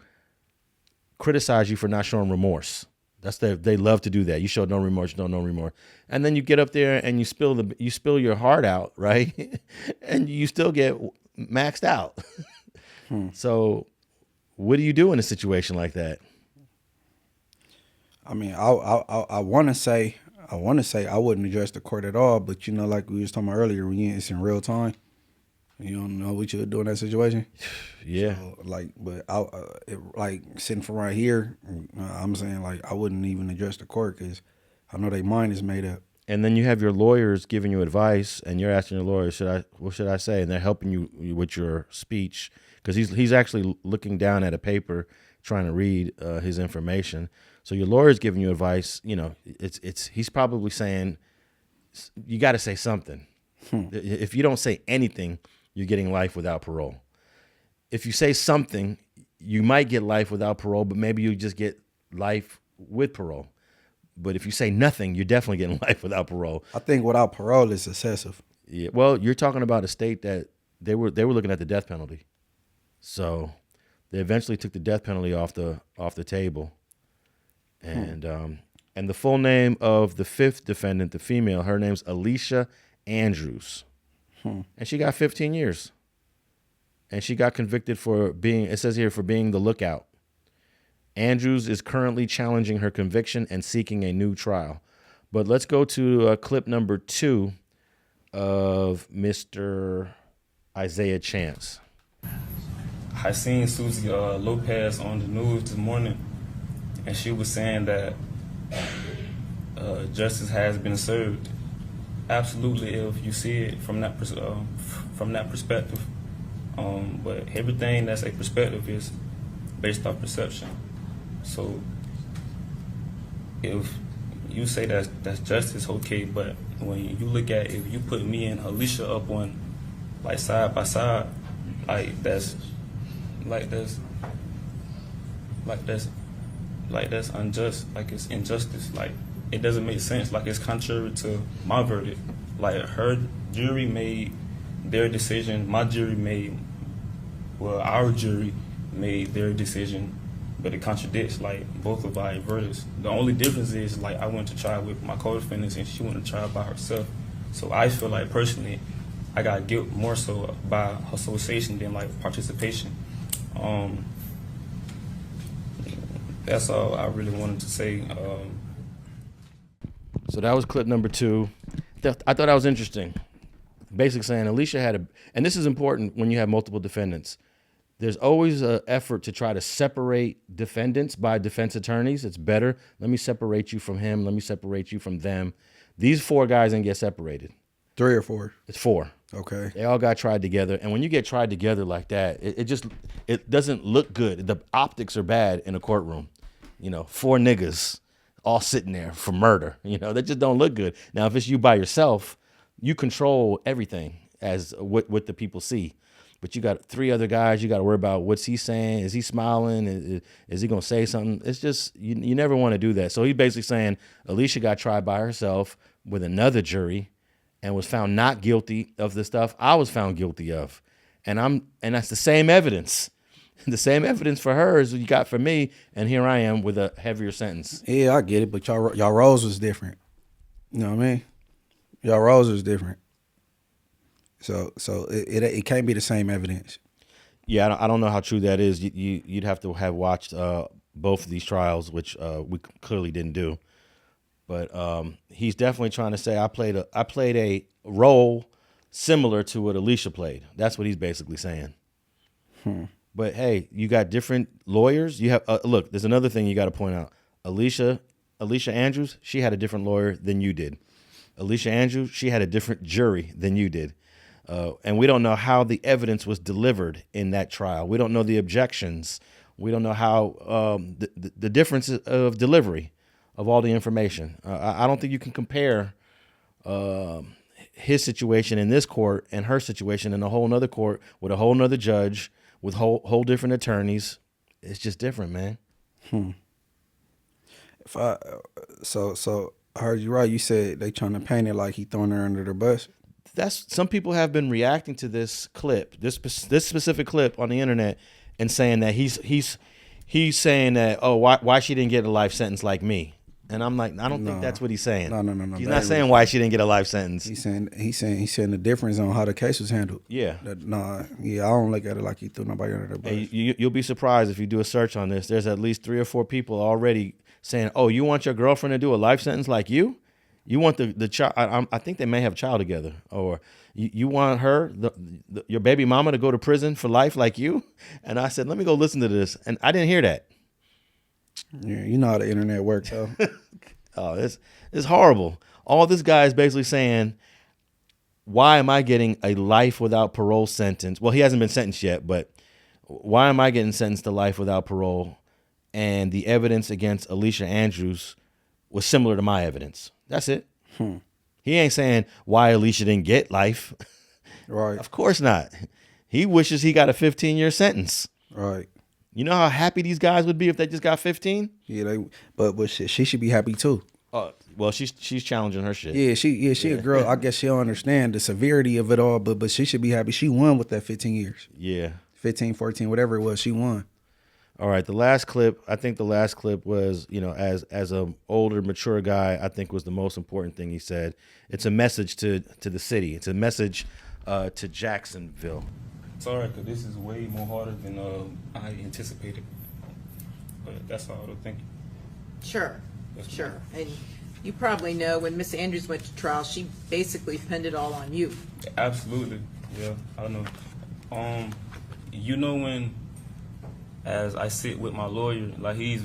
criticize you for not showing remorse. They love to do that. You show no remorse, no remorse. And then you get up there and you spill your heart out, right? And you still get maxed out. So what do you do in a situation like that? I mean, I want to say I wouldn't address the court at all, but like we was talking about earlier, when it's in real time, you don't know what you would do in that situation. Yeah. So, like sitting from right here, I'm saying, like, I wouldn't even address the court because I know their mind is made up. And then you have your lawyers giving you advice, and you're asking your lawyer, what should I say? And they're helping you with your speech, because he's actually looking down at a paper trying to read his information. So your lawyer's giving you advice. He's probably saying, you got to say something. If you don't say anything, you're getting life without parole. If you say something, you might get life without parole, but maybe you just get life with parole. But if you say nothing, you're definitely getting life without parole. I think without parole is excessive. Yeah. Well, you're talking about a state that they were looking at the death penalty. So they eventually took the death penalty off the table. And the full name of the fifth defendant, the female, her name's Alicia Andrews. And she got 15 years. And she got convicted for being, it says here, for being the lookout. Andrews is currently challenging her conviction and seeking a new trial. But let's go to clip number 2 of Mr. Isaiah Chance. I seen Susie Lopez on the news this morning, and she was saying that justice has been served. Absolutely, if you see it from that perspective. But everything that's a perspective is based off perception. So if you say that's justice, okay, but when you look at, if you put me and Alicia up on like side by side, that's unjust, like it's injustice, like it doesn't make sense, like it's contrary to my verdict. Like her jury made their decision, our jury made their decision, but it contradicts like both of our verdicts. The only difference is like I went to trial with my co-defendants and she went to trial by herself. So I feel like personally I got guilt more so by association than like participation. That's all I really wanted to say. So that was clip number 2. I thought that was interesting. Basically saying Alicia had and this is important when you have multiple defendants. There's always an effort to try to separate defendants by defense attorneys. It's better. Let me separate you from him. Let me separate you from them. These 4 guys didn't get separated. 3 or 4? It's 4. Okay. They all got tried together. And when you get tried together like that, it doesn't look good. The optics are bad in a courtroom. 4 niggas all sitting there for murder. That just don't look good. Now, if it's you by yourself, you control everything as what the people see. But you got 3 other guys. You got to worry about what's he saying. Is he smiling? Is he going to say something? It's just, you never want to do that. So he's basically saying Alicia got tried by herself with another jury and was found not guilty of the stuff I was found guilty of. And that's the same evidence. The same evidence for her as you got for me. And here I am with a heavier sentence. Yeah, I get it. But y'all roles was different. You know what I mean? Y'all roles was different. So it can't be the same evidence. Yeah, I don't know how true that is. You'd have to have watched both of these trials, which we clearly didn't do. But he's definitely trying to say I played a role similar to what Alicia played. That's what he's basically saying. But hey, you got different lawyers. You have look. There's another thing you got to point out. Alicia Andrews, she had a different lawyer than you did. Alicia Andrews, she had a different jury than you did. And we don't know how the evidence was delivered in that trial. We don't know the objections. We don't know how the difference of delivery of all the information. I don't think you can compare his situation in this court and her situation in a whole nother court with a whole nother judge with whole different attorneys. It's just different, man. So I heard you right. You said they trying to paint it like he throwing her under the bus. Some people have been reacting to this clip, this specific clip on the internet, and saying that he's saying that, oh, why she didn't get a life sentence like me. And I'm like, I don't think that's what he's saying. No. He's not saying why she didn't get a life sentence. He's saying the difference on how the case was handled. Yeah. I don't look at it like he threw nobody under the bus. Hey, you'll be surprised if you do a search on this. There's at least 3 or 4 people already saying, oh, you want your girlfriend to do a life sentence like you? You want the child? I think they may have a child together, or you want her, your baby mama, to go to prison for life like you? And I said, let me go listen to this, and I didn't hear that. Yeah, you know how the internet works, though. Oh, it's horrible. All this guy is basically saying, why am I getting a life without parole sentence? Well, he hasn't been sentenced yet, but why am I getting sentenced to life without parole? And the evidence against Alicia Andrews was similar to my evidence. That's it. He ain't saying why Alicia didn't get life. Right. Of course not. He wishes he got a 15-year sentence. Right. You know how happy these guys would be if they just got 15? Yeah, but shit, she should be happy too. Well, she's challenging her shit. Yeah, she a girl. I guess she'll understand the severity of it all, but she should be happy. She won with that 15 years. Yeah. 15, 14, whatever it was, she won. All right, the last clip, I think the last clip was, you know, as a older, mature guy, I think was the most important thing he said. It's a message to the city. It's a message to Jacksonville. It's all right, because this is way more harder than I anticipated. But that's all, thank you. Sure, sure. And you probably know when Miss Andrews went to trial, she basically pinned it all on you. Absolutely, yeah, I know. You know when, as I sit with my lawyer, like he's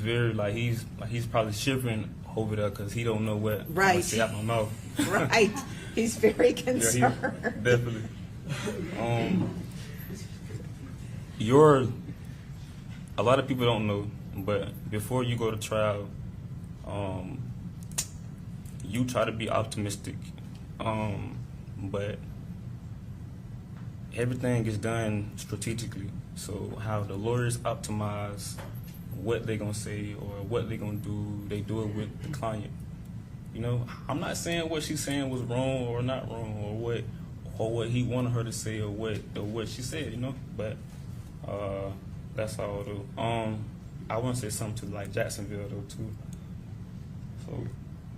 probably shivering over there because he don't know what I'm gonna say out my mouth. Right, he's very concerned. Yeah, definitely. A lot of people don't know, but before you go to trial, you try to be optimistic, but everything is done strategically. So how the lawyers optimize what they're gonna say or what they're gonna do, they do it with the client. You know, I'm not saying what she's saying was wrong or not wrong, or what he wanted her to say, or what she said. You know, but that's all though. I want to say something to like Jacksonville though too. So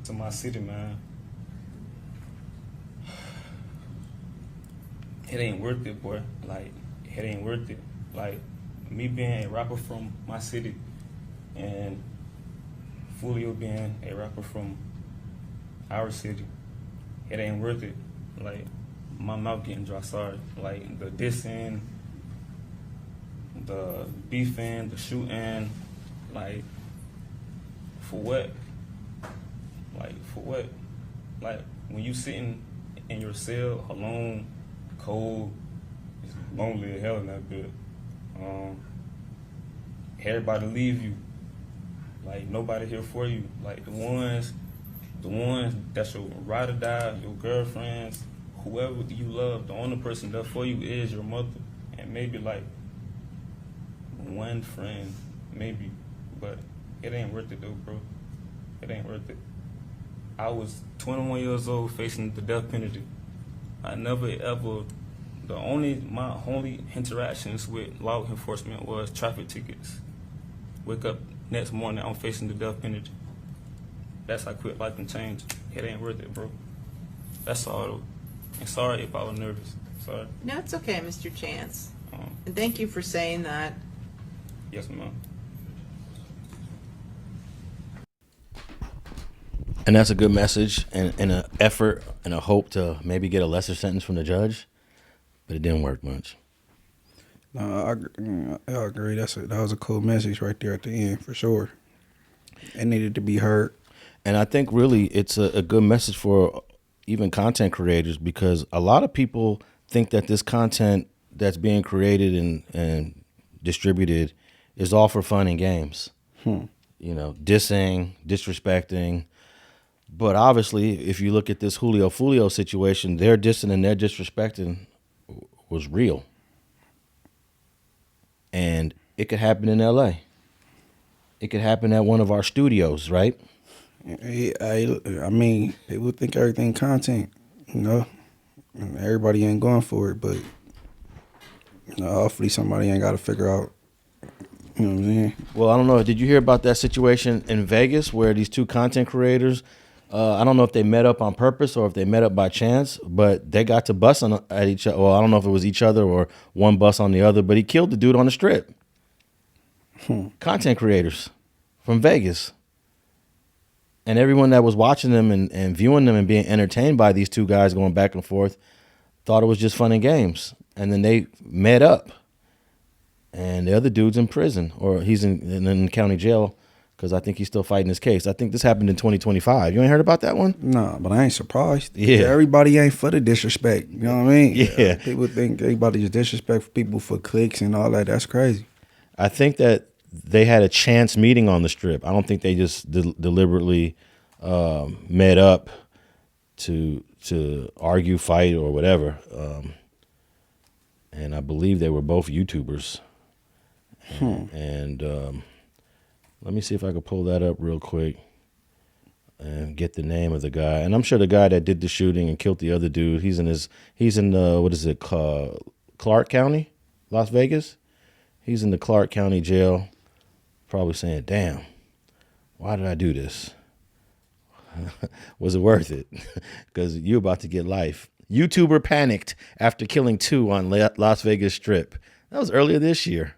to my city, man, it ain't worth it, boy. Like it ain't worth it. Like me being a rapper from my city, and Foolio being a rapper from our city, it ain't worth it. Like my mouth getting dry, sorry. Like the dissing, the beefing, the shooting, like for what? Like for what? Like when you sitting in your cell alone, cold, it's lonely as hell in that bed. Everybody leave you. Like nobody here for you. Like the ones that's your ride or die, your girlfriends, whoever you love, the only person there for you is your mother, and maybe like one friend, maybe, but it ain't worth it though, bro. It ain't worth it. I was 21 years old facing the death penalty. I never ever, my only interactions with law enforcement was traffic tickets. Wake up next morning, I'm facing the death penalty. That's how quick life can change. It ain't worth it, bro. That's all though. And sorry if I was nervous. Sorry. No, it's okay, Mr. Chance. And thank you for saying that. Yes, ma'am. And that's a good message and an effort and a hope to maybe get a lesser sentence from the judge, but it didn't work much. No, I agree. That was a cool message right there at the end, for sure. It needed to be heard. And I think really it's a good message for even content creators, because a lot of people think that this content that's being created and distributed is all for fun and games. You know, dissing, disrespecting. But obviously, if you look at this Julio Foolio situation, their dissing and their disrespecting was real. And it could happen in LA. It could happen at one of our studios, right? I mean, people think everything content, you know. And everybody ain't going for it, but you know, hopefully somebody ain't got to figure out. You know what I'm saying? Well, I don't know. Did you hear about that situation in Vegas where these two content creators, I don't know if they met up on purpose or if they met up by chance, but they got to busting at each other. Well, I don't know if it was each other or one bus on the other, but he killed the dude on the strip. Content creators from Vegas. And everyone that was watching them and viewing them and being entertained by these two guys going back and forth thought it was just fun and games. And then they met up. And the other dude's in prison, or he's in county jail, because I think he's still fighting his case. I think this happened in 2025. You ain't heard about that one? No, but I ain't surprised. Yeah. Everybody ain't for the disrespect. You know what I mean? Yeah. People think everybody just disrespect people for clicks and all that. That's crazy. I think that they had a chance meeting on the strip. I don't think they just deliberately met up to argue, fight, or whatever. And I believe they were both YouTubers. And let me see if I can pull that up real quick and get the name of the guy. And I'm sure the guy that did the shooting and killed the other dude, he's in what is it, Clark County, Las Vegas? He's in the Clark County jail, probably saying, damn, why did I do this? Was it worth it? Because you're about to get life. YouTuber panicked after killing 2 on Las Vegas Strip. That was earlier this year.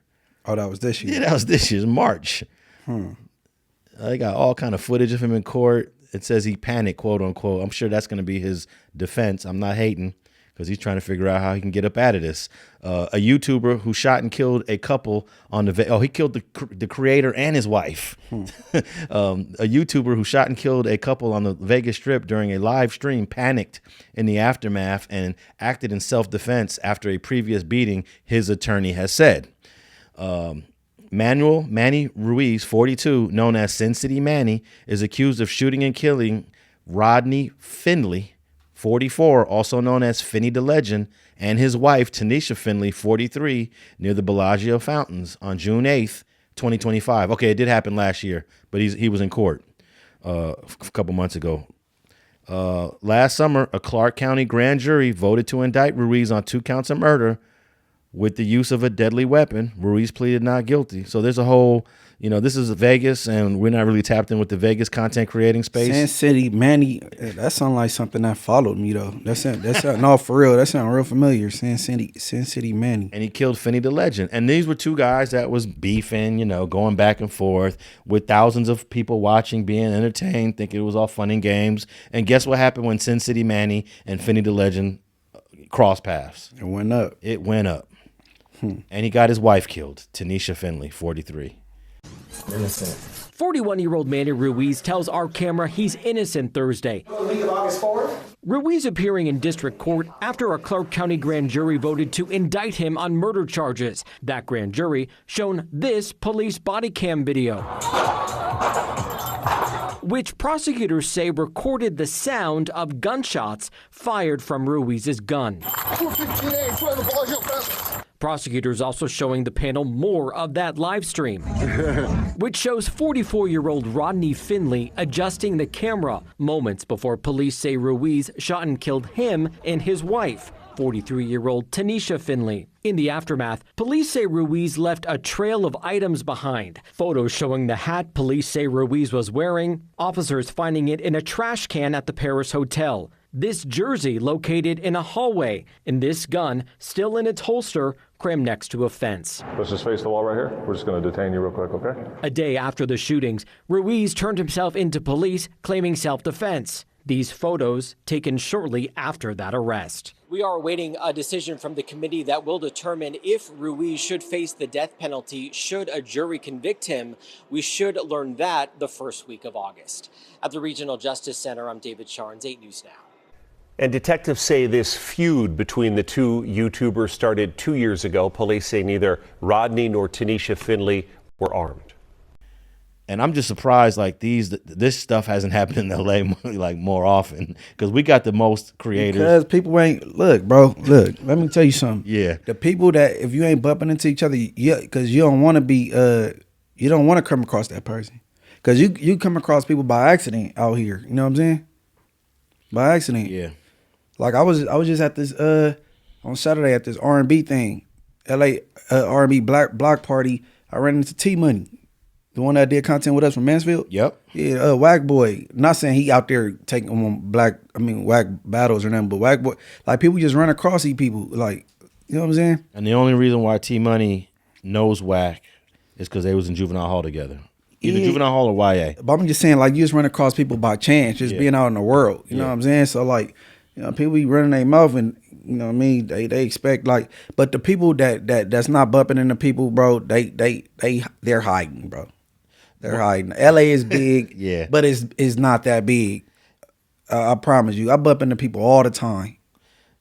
Oh, that was this year? Yeah, that was this year, March. They got all kind of footage of him in court. It says he panicked, quote unquote. I'm sure that's going to be his defense. I'm not hating, because he's trying to figure out how he can get up out of this. A YouTuber who shot and killed a couple on he killed the creator and his wife. A YouTuber who shot and killed a couple on the Vegas Strip during a live stream panicked in the aftermath and acted in self-defense after a previous beating, his attorney has said. Manny Ruiz, 42, known as City Manny, is accused of shooting and killing Rodney Finley, 44, also known as Finny the Legend, and his wife, Tanisha Finley, 43, near the Bellagio Fountains on June 8th, 2025. Okay, it did happen last year, but he was in court a couple months ago. Last summer, a Clark County grand jury voted to indict Ruiz on 2 counts of murder with the use of a deadly weapon. Ruiz pleaded not guilty. So there's a whole, this is Vegas, and we're not really tapped in with the Vegas content creating space. Sin City Manny, that sounds like something that followed me though. That's no, for real. That sounds real familiar. Sin City Manny. And he killed Finny the Legend. And these were 2 guys that was beefing, going back and forth with thousands of people watching, being entertained, thinking it was all fun and games. And guess what happened when Sin City Manny and Finny the Legend crossed paths? It went up. It went up. And he got his wife killed, Tanisha Finley, 43. Innocent. 41-year-old Manny Ruiz tells our camera he's innocent Thursday. Ruiz appearing in district court after a Clark County grand jury voted to indict him on murder charges. That grand jury shown this police body cam video, which prosecutors say recorded the sound of gunshots fired from Ruiz's gun. Prosecutors also showing the panel more of that live stream, which shows 44-year-old Rodney Finley adjusting the camera moments before police say Ruiz shot and killed him and his wife, 43-year-old Tanisha Finley. In the aftermath, police say Ruiz left a trail of items behind. Photos showing the hat police say Ruiz was wearing, officers finding it in a trash can at the Paris Hotel. This jersey located in a hallway, and this gun still in its holster, crammed next to a fence. Let's just face the wall right here. We're just going to detain you real quick, okay? A day after the shootings, Ruiz turned himself into police, claiming self-defense. These photos taken shortly after that arrest. We are awaiting a decision from the committee that will determine if Ruiz should face the death penalty should a jury convict him. We should learn that the first week of August. At the Regional Justice Center, I'm David Sharns, 8 News Now. And detectives say this feud between the 2 YouTubers started 2 years ago. Police say neither Rodney nor Tanisha Finley were armed. And I'm just surprised this stuff hasn't happened in LA more often, because we got the most creators. Because people ain't let me tell you something. Yeah. The people that, if you ain't bumping into each other, because you don't want to be you don't want to come across that person. Because you come across people by accident out here. You know what I'm saying? By accident. Yeah. Like I was just at this on Saturday at this R&B thing, LA R&B block party. I ran into T Manny, the one that did content with us from Mansfield. Yep. Yeah, Whack Boy. Not saying he out there taking on whack battles or nothing, but Whack Boy, like people just run across these people, like, you know what I'm saying? And the only reason why T Manny knows Whack is because they was in juvenile hall together. Either juvenile hall or YA. But I'm just saying, like, you just run across people by chance, just being out in the world. You know what I'm saying? So, like, people be running their mouth and, you know what I mean? They expect, like, but the people that's not bumping into people, bro, they're hiding, bro. They're hiding. LA is big, but it's not that big. I promise you. I bump into people all the time.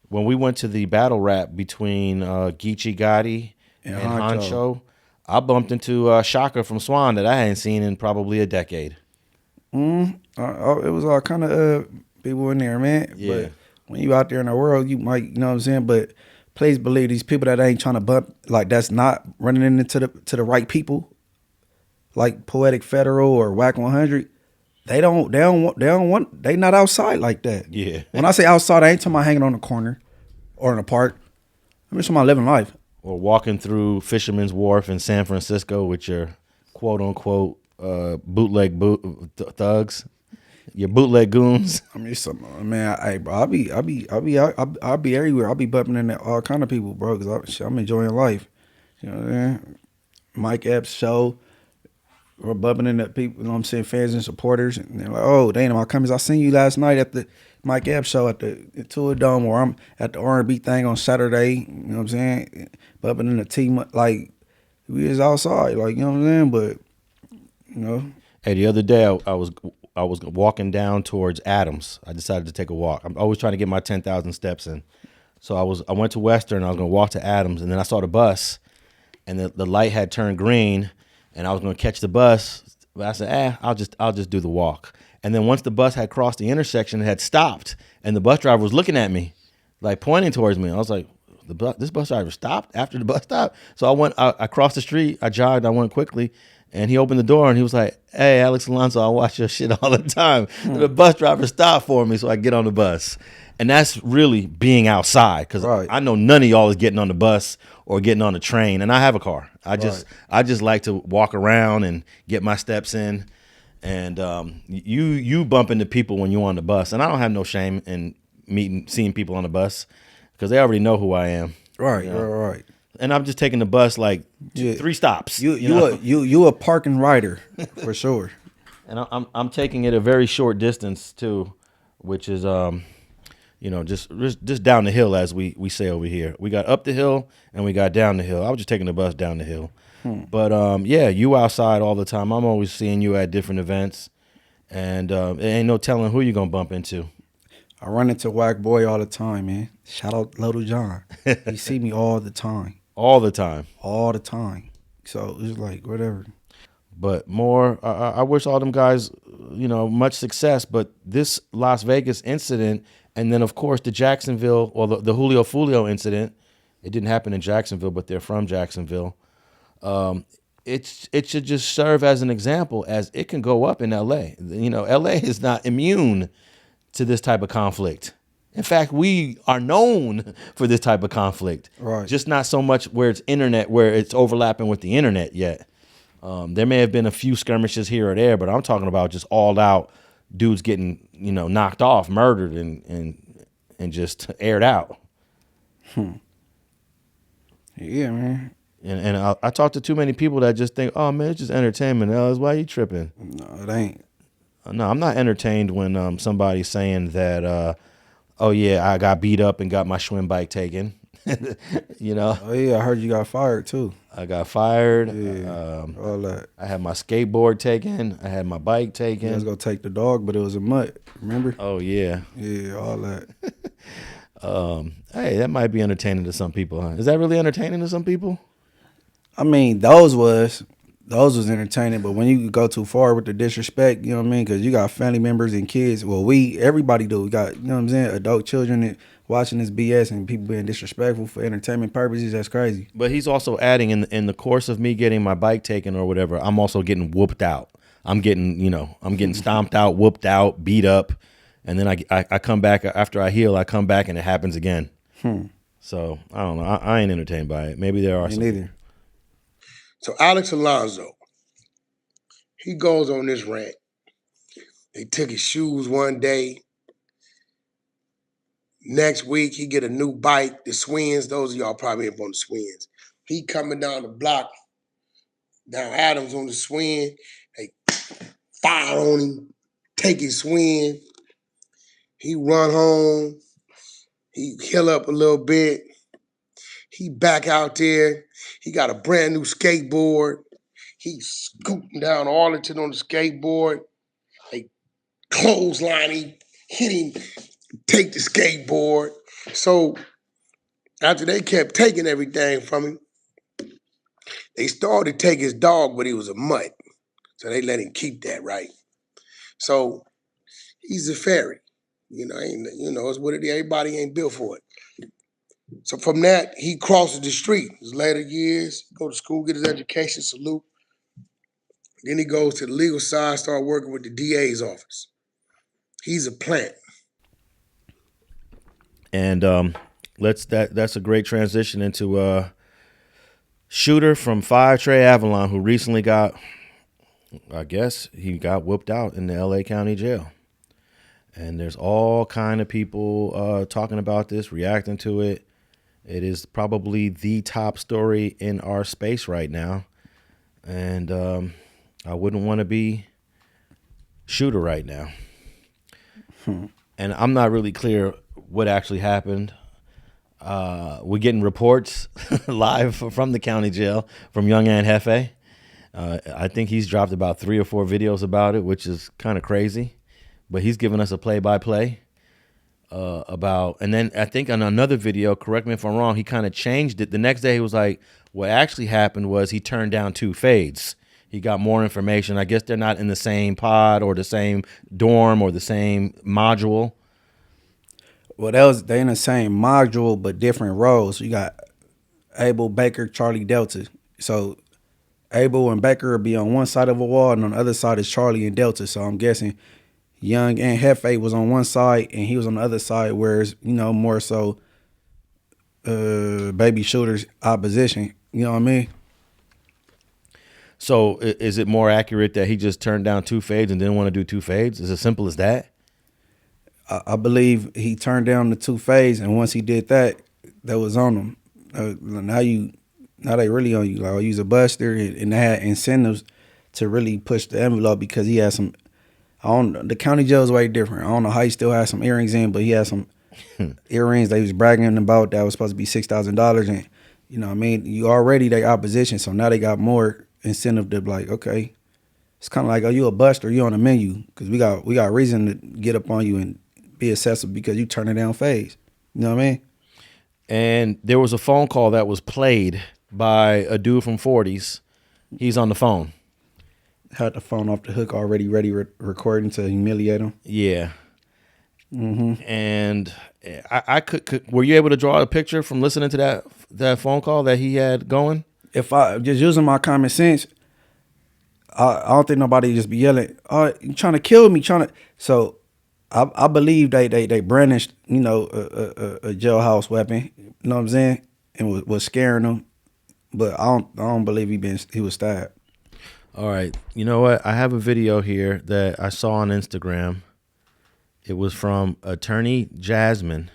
When we went to the battle rap between Geechee Gotti and Honcho, I bumped into Shaka from Swan that I hadn't seen in probably a decade. It was all kind of people in there, man. Yeah. But when you out there in the world, you might, you know what I'm saying? But please believe these people that ain't trying to bump, like that's not running into the right people, like Poetic Federal or Whack 100. They not outside like that. Yeah. When I say outside, I ain't talking about hanging on the corner or in a park. I'm just talking about living life. Or walking through Fisherman's Wharf in San Francisco with your quote unquote bootleg thugs, your bootleg goons. I mean, hey, bro, I'll be everywhere. I'll be bumping into all kind of people, bro, because I'm enjoying life. You know what I mean? Mike Epps' show, we're bumping into people, you know what I'm saying, fans and supporters, and they're like, oh, damn, I seen you last night at the Mike Epps show at the Tour Dome, or I'm at the R&B thing on Saturday, you know what I'm saying, bumping in the team, like, we was outside, like, you know what I'm saying, but, you know. Hey, the other day I was walking down towards Adams. I decided to take a walk. I'm always trying to get my 10,000 steps in. So I went to Western, I was gonna walk to Adams, and then I saw the bus, and the light had turned green, and I was gonna catch the bus, but I said, I'll just do the walk. And then once the bus had crossed the intersection, it had stopped, and the bus driver was looking at me, like pointing towards me. I was like, this bus driver stopped after the bus stop? So I crossed the street, I jogged, I went quickly, and he opened the door and he was like, hey, Alex Alonso, I watch your shit all the time. The bus driver stopped for me so I get on the bus. And that's really being outside, because I know none of y'all is getting on the bus or getting on the train, and I have a car. I just like to walk around and get my steps in. And you bump into people when you're on the bus, and I don't have no shame in seeing people on the bus because they already know who I am. Right, you know? right. And I'm just taking the bus like 3 stops. You a parking rider for sure. And I'm taking it a very short distance too, which is just down the hill, as we say over here. We got up the hill and we got down the hill. I was just taking the bus down the hill. But you outside all the time. I'm always seeing you at different events, and it ain't no telling who you're gonna bump into. I run into Whack Boy all the time, man. Shout out Little John. He see me all the time. All the time. All the time. So it's like whatever. But more, I wish all them guys, much success. But this Las Vegas incident, and then of course the Jacksonville or the Julio Foolio incident, it didn't happen in Jacksonville, but they're from Jacksonville. It should just serve as an example, as it can go up in LA. LA is not immune to this type of conflict. In fact, we are known for this type of conflict. Right. Just not so much where it's overlapping with the internet yet. There may have been a few skirmishes here or there, but I'm talking about just all out dudes getting, knocked off, murdered, and just aired out. Yeah, man. And I talk to too many people that just think, oh man, it's just entertainment. Else, why you tripping? No, it ain't. No, I'm not entertained when somebody's saying that, oh yeah, I got beat up and got my Schwinn bike taken. Oh yeah, I heard you got fired too. I got fired. Yeah, all that. I had my skateboard taken. I had my bike taken. I was gonna take the dog, but it was a mutt. Remember? Oh yeah. Yeah, all that. Hey, that might be entertaining to some people, huh? Is that really entertaining to some people? I mean, those was entertaining, but when you go too far with the disrespect, you know what I mean? Because you got family members and kids. Well, everybody do. We got, you know what I'm saying, adult children watching this BS and people being disrespectful for entertainment purposes. That's crazy. But he's also adding in the course of me getting my bike taken or whatever, I'm also getting whooped out. I'm getting stomped out, whooped out, beat up, and then I come back after I heal. I come back and it happens again. So I don't know. I ain't entertained by it. Maybe there are some. Me neither. So Alex Alonso, he goes on this rant. They took his shoes one day. Next week, he get a new bike, the Swins. Those of y'all probably up on the Swins. He coming down the block, down Adams on the Swin. They fire on him, take his Swin. He run home. He heal up a little bit. He back out there. He got a brand new skateboard. He's scooting down Arlington on the skateboard. They clothesline him, hit him, take the skateboard. So after they kept taking everything from him, they started to take his dog, but he was a mutt. So they let him keep that, right? So he's a fairy. It's what it is. Everybody ain't built for it. So from that, he crosses the street. His later years, go to school, get his education, salute. Then he goes to the legal side, start working with the DA's office. He's a plant. And that's a great transition into shooter from Five Trey Avalon who recently got, I guess he got whooped out in the LA County Jail. And there's all kind of people talking about this, reacting to it. It is probably the top story in our space right now. And I wouldn't want to be shooter right now. And I'm not really clear what actually happened. We're getting reports live from the county jail from Young and Hefe. I think he's dropped about 3 or 4 videos about it, which is kind of crazy. But he's giving us a play-by-play about, and then I think on another video, correct me if I'm wrong, he kind of changed it. The next day he was like, what actually happened was he turned down 2 fades. He got more information. I guess they're not in the same pod or the same dorm or the same module. Well, they in the same module but different roles. You got Abel, Baker, Charlie, Delta. So Abel and Baker will be on one side of a wall, and on the other side is Charlie and Delta. So I'm guessing Young and Hefe was on one side and he was on the other side, whereas, more so baby shooter's opposition. You know what I mean? So is it more accurate that he just turned down 2 fades and didn't want to do 2 fades? Is it as simple as that? I believe he turned down the 2 fades, and once he did that, that was on him. Now they really on you. Like, use a buster, and they had incentives to really push the envelope because he had some. The county jail is way different. I don't know how he still has some earrings in, but he had some earrings that he was bragging about that was supposed to be $6,000, and you know what I mean. You already they opposition, so now they got more incentive to be like, okay, it's kind of like, oh, you a buster, you on the menu because we got reason to get up on you and be accessible because you turning down fades. You know what I mean? And there was a phone call that was played by a dude from 40s. He's on the phone. Had the phone off the hook already ready recording to humiliate him. Yeah. Mm-hmm. And I could were you able to draw a picture from listening to that phone call that he had going? If I just using my common sense, I don't think nobody just be yelling, "Oh, you trying to kill me?" So I believe they brandished, a jailhouse weapon. You know what I'm saying? And was scaring them. But I don't believe he was stabbed. All right. You know what? I have a video here that I saw on Instagram. It was from attorney Jasmine,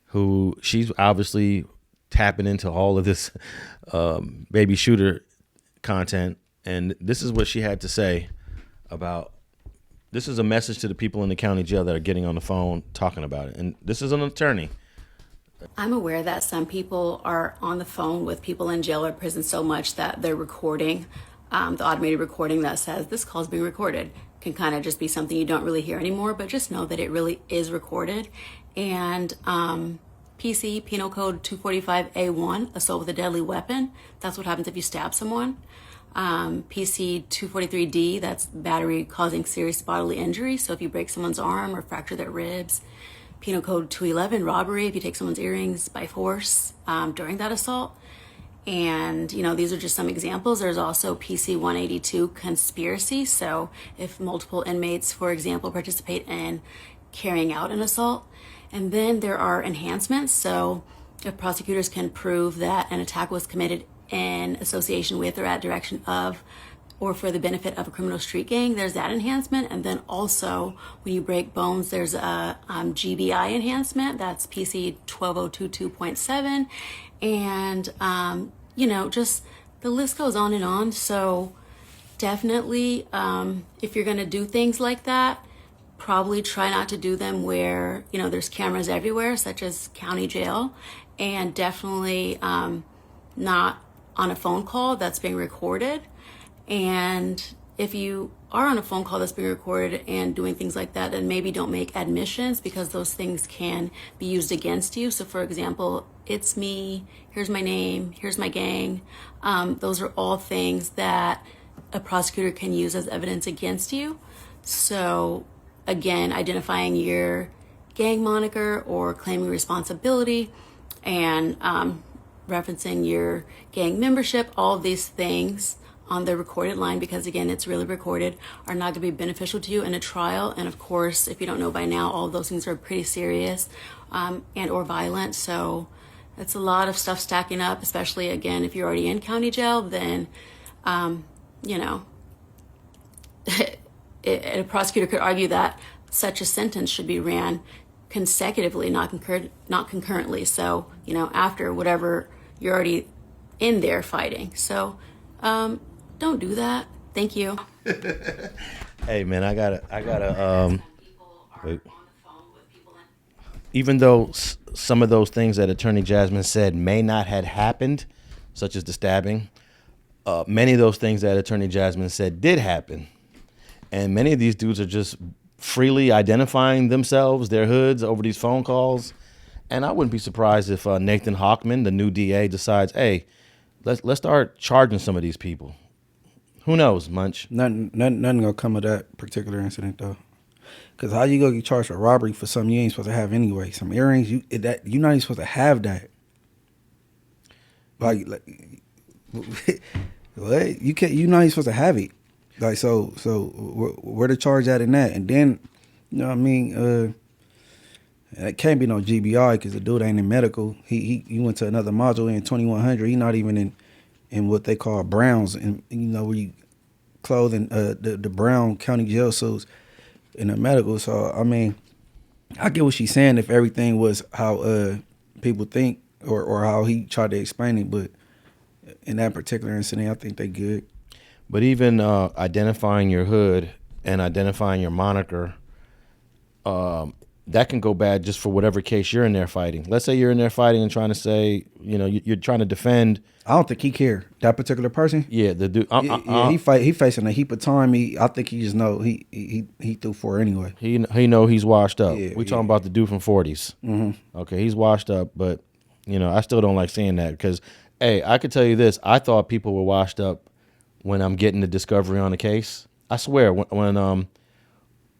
who she's obviously tapping into all of this baby shooter content. And this is what she had to say about, this is a message to the people in the county jail that are getting on the phone talking about it. And this is an attorney. I'm aware that some people are on the phone with people in jail or prison so much that they're recording. The automated recording that says this call is being recorded can kind of just be something you don't really hear anymore, but just know that it really is recorded. And PC, Penal Code 245A1, assault with a deadly weapon, that's what happens if you stab someone. PC 243D, that's battery causing serious bodily injury. So if you break someone's arm or fracture their ribs. Penal Code 211, robbery, if you take someone's earrings by force during that assault. And, these are just some examples. There's also PC 182, conspiracy. So if multiple inmates, for example, participate in carrying out an assault. And then there are enhancements. So if prosecutors can prove that an attack was committed in association with or at direction of or for the benefit of a criminal street gang, there's that enhancement. And then also when you break bones, there's a GBI enhancement. That's PC 12022.7. And, just the list goes on and on. So definitely, if you're going to do things like that, probably try not to do them where, there's cameras everywhere, such as county jail, and definitely not on a phone call that's being recorded. And if you are on a phone call that's being recorded and doing things like that, then maybe don't make admissions because those things can be used against you. So for example, it's me, here's my name, here's my gang. Those are all things that a prosecutor can use as evidence against you. So again, identifying your gang moniker or claiming responsibility and referencing your gang membership, all of these things on the recorded line, because again, it's really recorded, are not going to be beneficial to you in a trial. And of course, if you don't know by now, all of those things are pretty serious and or violent. So it's a lot of stuff stacking up, especially again, if you're already in county jail, then, you know, a prosecutor could argue that such a sentence should be ran consecutively, not concurrently. So, you know, after whatever you're already in there fighting. So, don't do that. Thank you. Hey man, I gotta wait. Even though some of those things that Attorney Jasmine said may not have happened, such as the stabbing, many of those things that Attorney Jasmine said did happen. And many of these dudes are just freely identifying themselves, their hoods, over these phone calls. And I wouldn't be surprised if Nathan Hochman, the new DA, decides, hey, let's start charging some of these people. Who knows, Munch? Nothing gonna come of that particular incident though. Cause how you gonna get charged for robbery for something you ain't supposed to have anyway? Some earrings, you're not even supposed to have that. Like what? You're not even supposed to have it. Like so where the charge at in that? And then, you know what I mean? It can't be no GBI because the dude ain't in medical. He went to another module in 2100. He not even in what they call Browns, and you know where you clothing the Brown County jail suits in the medical. So I mean, I get what she's saying if everything was how people think or how he tried to explain it, but in that particular incident, I think they good. But even identifying your hood and identifying your moniker, that can go bad just for whatever case you're in there fighting. Let's say you're in there fighting and trying to say, you know, you're trying to defend. I don't think he care. That particular person. Yeah, the dude. He facing a heap of time. I think he just know he threw 4 anyway. He know he's washed up. Yeah, We talking about the dude from 40s. Mm-hmm. Okay, he's washed up, but you know I still don't like seeing that because, hey, I could tell you this: I thought people were washed up when I'm getting the discovery on the case. I swear, when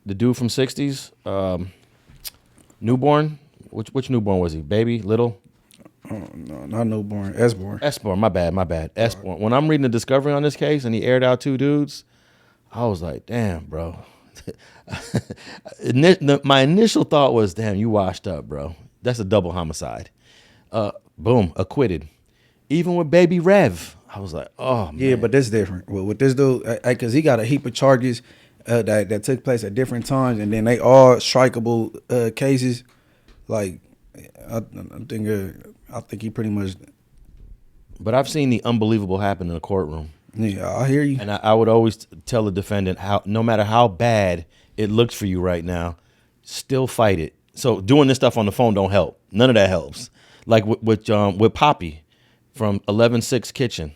the dude from 60s. Newborn? Which newborn was he? Baby? Little? Oh, no, not newborn. S-born. S-born. My bad. S-born. When I'm reading the discovery on this case and he aired out 2 dudes, I was like, damn, bro. My initial thought was, damn, you washed up, bro. That's a double homicide. Boom, acquitted. Even with Baby Rev, I was like, oh, man. Yeah, but that's different. Well, with this dude, because he got a heap of charges that took place at different times, and then they all strikeable cases. Like, I think he pretty much. But I've seen the unbelievable happen in a courtroom. Yeah, I hear you. And I would always tell the defendant, no matter how bad it looks for you right now, still fight it. So doing this stuff on the phone don't help. None of that helps. Like with Poppy from 11-6 Kitchen.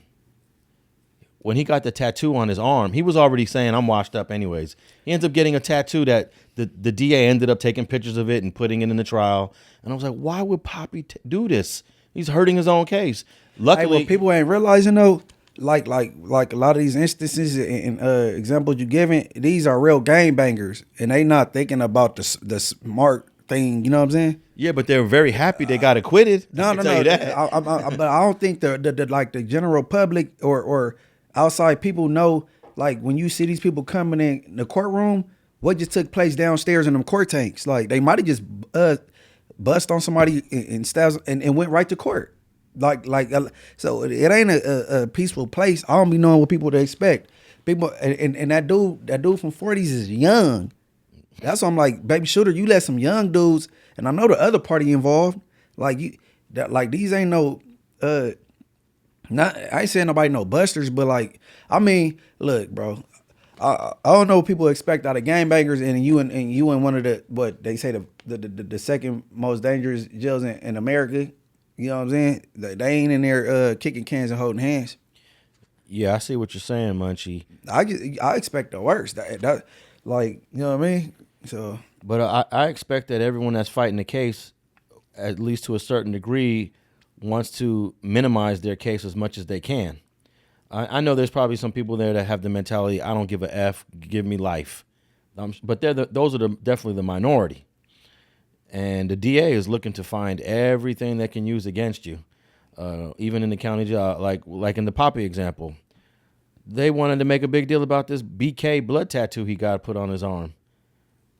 When he got the tattoo on his arm, he was already saying, I'm washed up anyways. He ends up getting a tattoo that the DA ended up taking pictures of it and putting it in the trial. And I was like, why would Poppy do this? He's hurting his own case. Luckily, what people ain't realizing though, like a lot of these instances and examples you giving, these are real gangbangers, and they not thinking about the smart thing. You know what I'm saying? Yeah, but they're very happy they got acquitted. No. But I don't think the general public or outside people know, like, when you see these people coming in the courtroom, what just took place downstairs in them court tanks. Like, they might have just bust on somebody and stabs and went right to court. So it ain't a peaceful place. I don't be knowing what people to expect. People and that dude from 40s is young. That's why I'm like, baby shooter, you let some young dudes, and I know the other party involved. These ain't no I ain't saying nobody no busters, but like, I mean, look, bro, I don't know what people expect out of gangbangers, and you in one of the, what they say, the second most dangerous jails in America. You know what I'm saying? They ain't in there kicking cans and holding hands. Yeah, I see what you're saying, Munchie. I expect the worst. That like, you know what I mean? So, but I expect that everyone that's fighting the case, at least to a certain degree, wants to minimize their case as much as they can. I know there's probably some people there that have the mentality, I don't give a F, give me life. But those are definitely the minority. And the DA is looking to find everything they can use against you, even in the county jail. Like in the Poppy example, they wanted to make a big deal about this BK blood tattoo he got put on his arm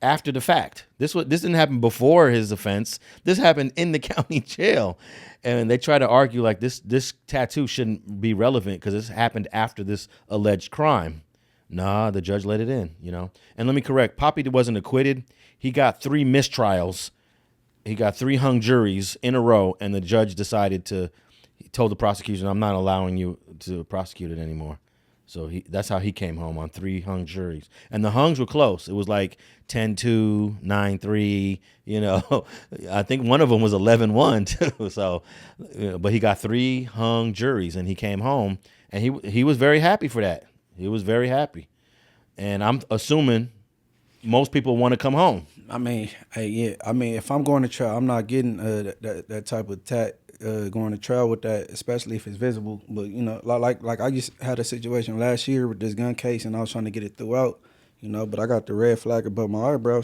after the fact. This didn't happen before his offense. This happened in the county jail, and they try to argue like this tattoo shouldn't be relevant because this happened after this alleged crime. Nah, the judge let it in, you know. And let me correct, Poppy wasn't acquitted. He got 3 mistrials. He got 3 hung juries in a row, and the judge he told the prosecution, I'm not allowing you to prosecute it anymore. So that's how he came home, on 3 hung juries. And the hungs were close. It was like 10-2, 9-3, you know. I think one of them was 11-1 too. So, but he got 3 hung juries, and he came home, and he was very happy for that. He was very happy. And I'm assuming most people want to come home. I mean, if I'm going to trial, I'm not getting that type of going to trial with that, especially if it's visible. But you know, like I just had a situation last year with this gun case, and I was trying to get it throughout, you know. But I got the red flag above my eyebrow.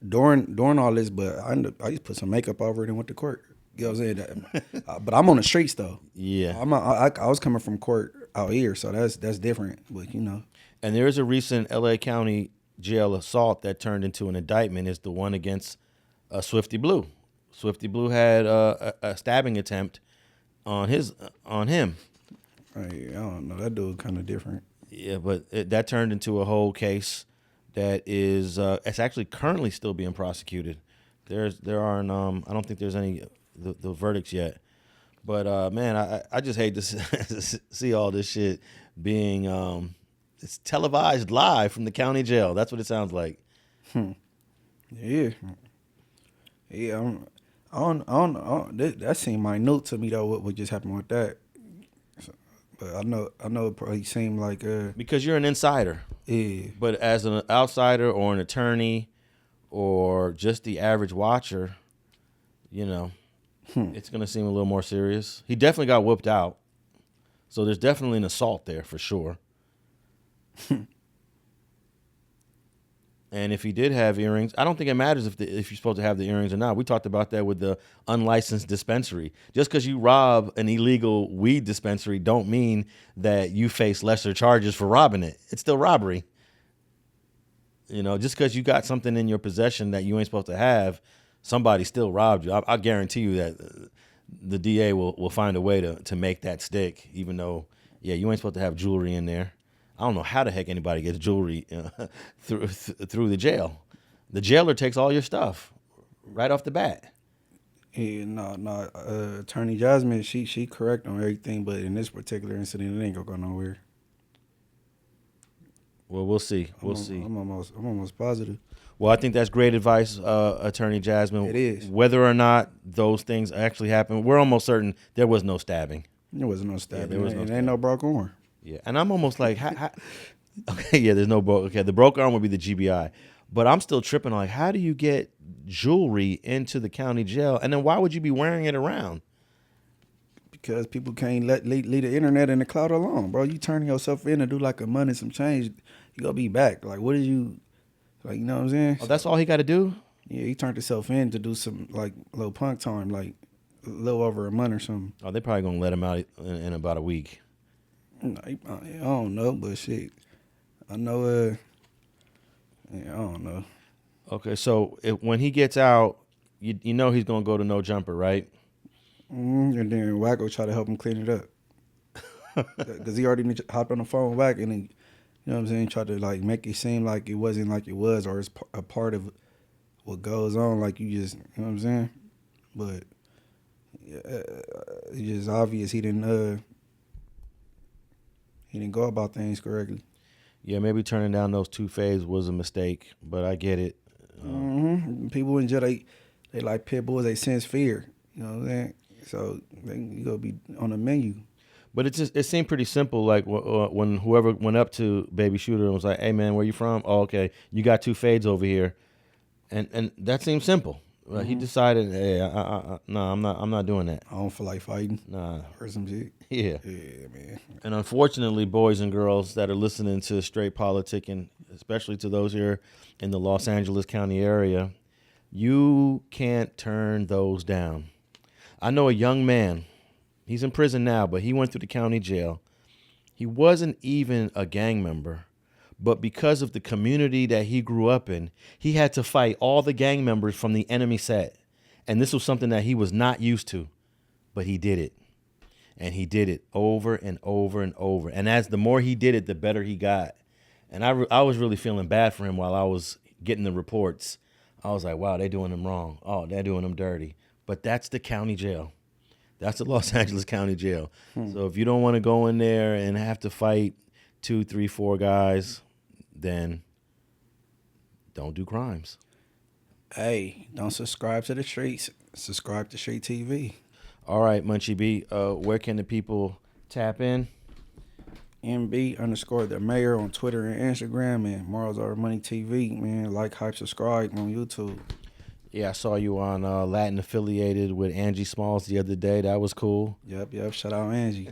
During all this, but I just put some makeup over it and went to court. You know what I'm saying? But I'm on the streets though. Yeah, I was coming from court out here, so that's different. But you know, and there is a recent LA County jail assault that turned into an indictment. Is the one against Swifty Blue. Swifty Blue had a stabbing attempt on him. I don't know. That dude kind of different. Yeah, but that turned into a whole case that is it's actually currently still being prosecuted. There aren't I don't think there's any the verdicts yet. But man, I just hate to see all this shit being it's televised live from the county jail. That's what it sounds like. Yeah. I don't. That seemed minute to me though. What just happened with that? So, but I know it probably seemed like because you're an insider. Yeah. But as an outsider or an attorney or just the average watcher, you know, it's gonna seem a little more serious. He definitely got whooped out, so there's definitely an assault there for sure. And if he did have earrings, I don't think it matters if you're supposed to have the earrings or not. We talked about that with the unlicensed dispensary. Just because you rob an illegal weed dispensary don't mean that you face lesser charges for robbing it. It's still robbery. You know, just because you got something in your possession that you ain't supposed to have, somebody still robbed you. I guarantee you that the DA will find a way to make that stick, even though, yeah, you ain't supposed to have jewelry in there. I don't know how the heck anybody gets jewelry through the jail. The jailer takes all your stuff right off the bat. Yeah, no. Attorney Jasmine, she correct on everything, but in this particular incident, it ain't gonna go nowhere. Well, we'll see. We'll see. I'm almost positive. Well, I think that's great advice, Attorney Jasmine. It is. Whether or not those things actually happened, we're almost certain there was no stabbing. There was no stabbing. Yeah, there was no stabbing. Ain't no broken arm. Yeah, and I'm almost like, okay, yeah, there's no broke. Okay, the broken arm would be the GBI, but I'm still tripping on like, how do you get jewelry into the county jail, and then why would you be wearing it around? Because people can't leave the internet and the cloud alone, bro. You turning yourself in to do like a money, some change, you gonna be back. Like, what did you, like, you know what I'm saying? Oh, that's all he got to do? Yeah, he turned himself in to do some like little punk time, like a little over a month or something. Oh, they probably gonna let him out in about a week. I don't know, but shit, I know. I don't know. Okay, so when he gets out, you know he's gonna go to no jumper, right? And then Wacko try to help him clean it up, because he already hopped on the phone with Wack, and he, you know what I'm saying, tried to like make it seem like it wasn't like it was, or it's a part of what goes on. Like you just, you know what I'm saying, but it's just obvious he didn't go about things correctly. Yeah, maybe turning down those 2 fades was a mistake, but I get it. People in jail, they like pit bulls. They sense fear. You know what I'm saying? So you gonna be on the menu. But it seemed pretty simple. Like when whoever went up to Baby Shooter and was like, "Hey man, where you from?" Oh, okay, you got 2 fades over here, and that seemed simple. He decided, hey, no, I'm not doing that. I don't feel like fighting. Nah, or some shit. Yeah, man. And unfortunately, boys and girls that are listening to Straight Politicking, especially to those here in the Los Angeles County area, You can't turn those down. I know a young man. He's in prison now, but he went through the county jail. He wasn't even a gang member, but because of the community that he grew up in, he had to fight all the gang members from the enemy set. And this was something that he was not used to, but he did it. And he did it over and over and over. And as the more he did it, the better he got. And I was really feeling bad for him while I was getting the reports. I was like, wow, they're doing him wrong. Oh, they're doing him dirty. But that's the county jail. That's the Los Angeles County Jail. So if you don't want to go in there and have to fight 2, 3, 4 guys, then don't do crimes. Hey, don't subscribe to the streets. Subscribe to Street TV. All right, Munchie B, where can the people tap in? MB_ the mayor on Twitter and Instagram, and Morals Over Money TV. Man, like, hype, subscribe on YouTube. Yeah, I saw you on Latin Affiliated with Angie Smalls the other day. That was cool. Yep. Shout out Angie.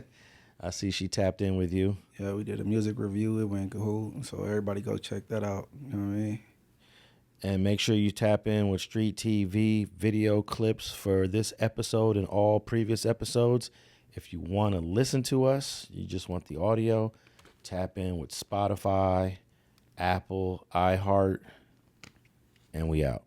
I see she tapped in with you. Yeah, we did a music review. It went cool. So everybody go check that out. You know what I mean? And make sure you tap in with Street TV video clips for this episode and all previous episodes. If you want to listen to us, you just want the audio, tap in with Spotify, Apple, iHeart, and we out.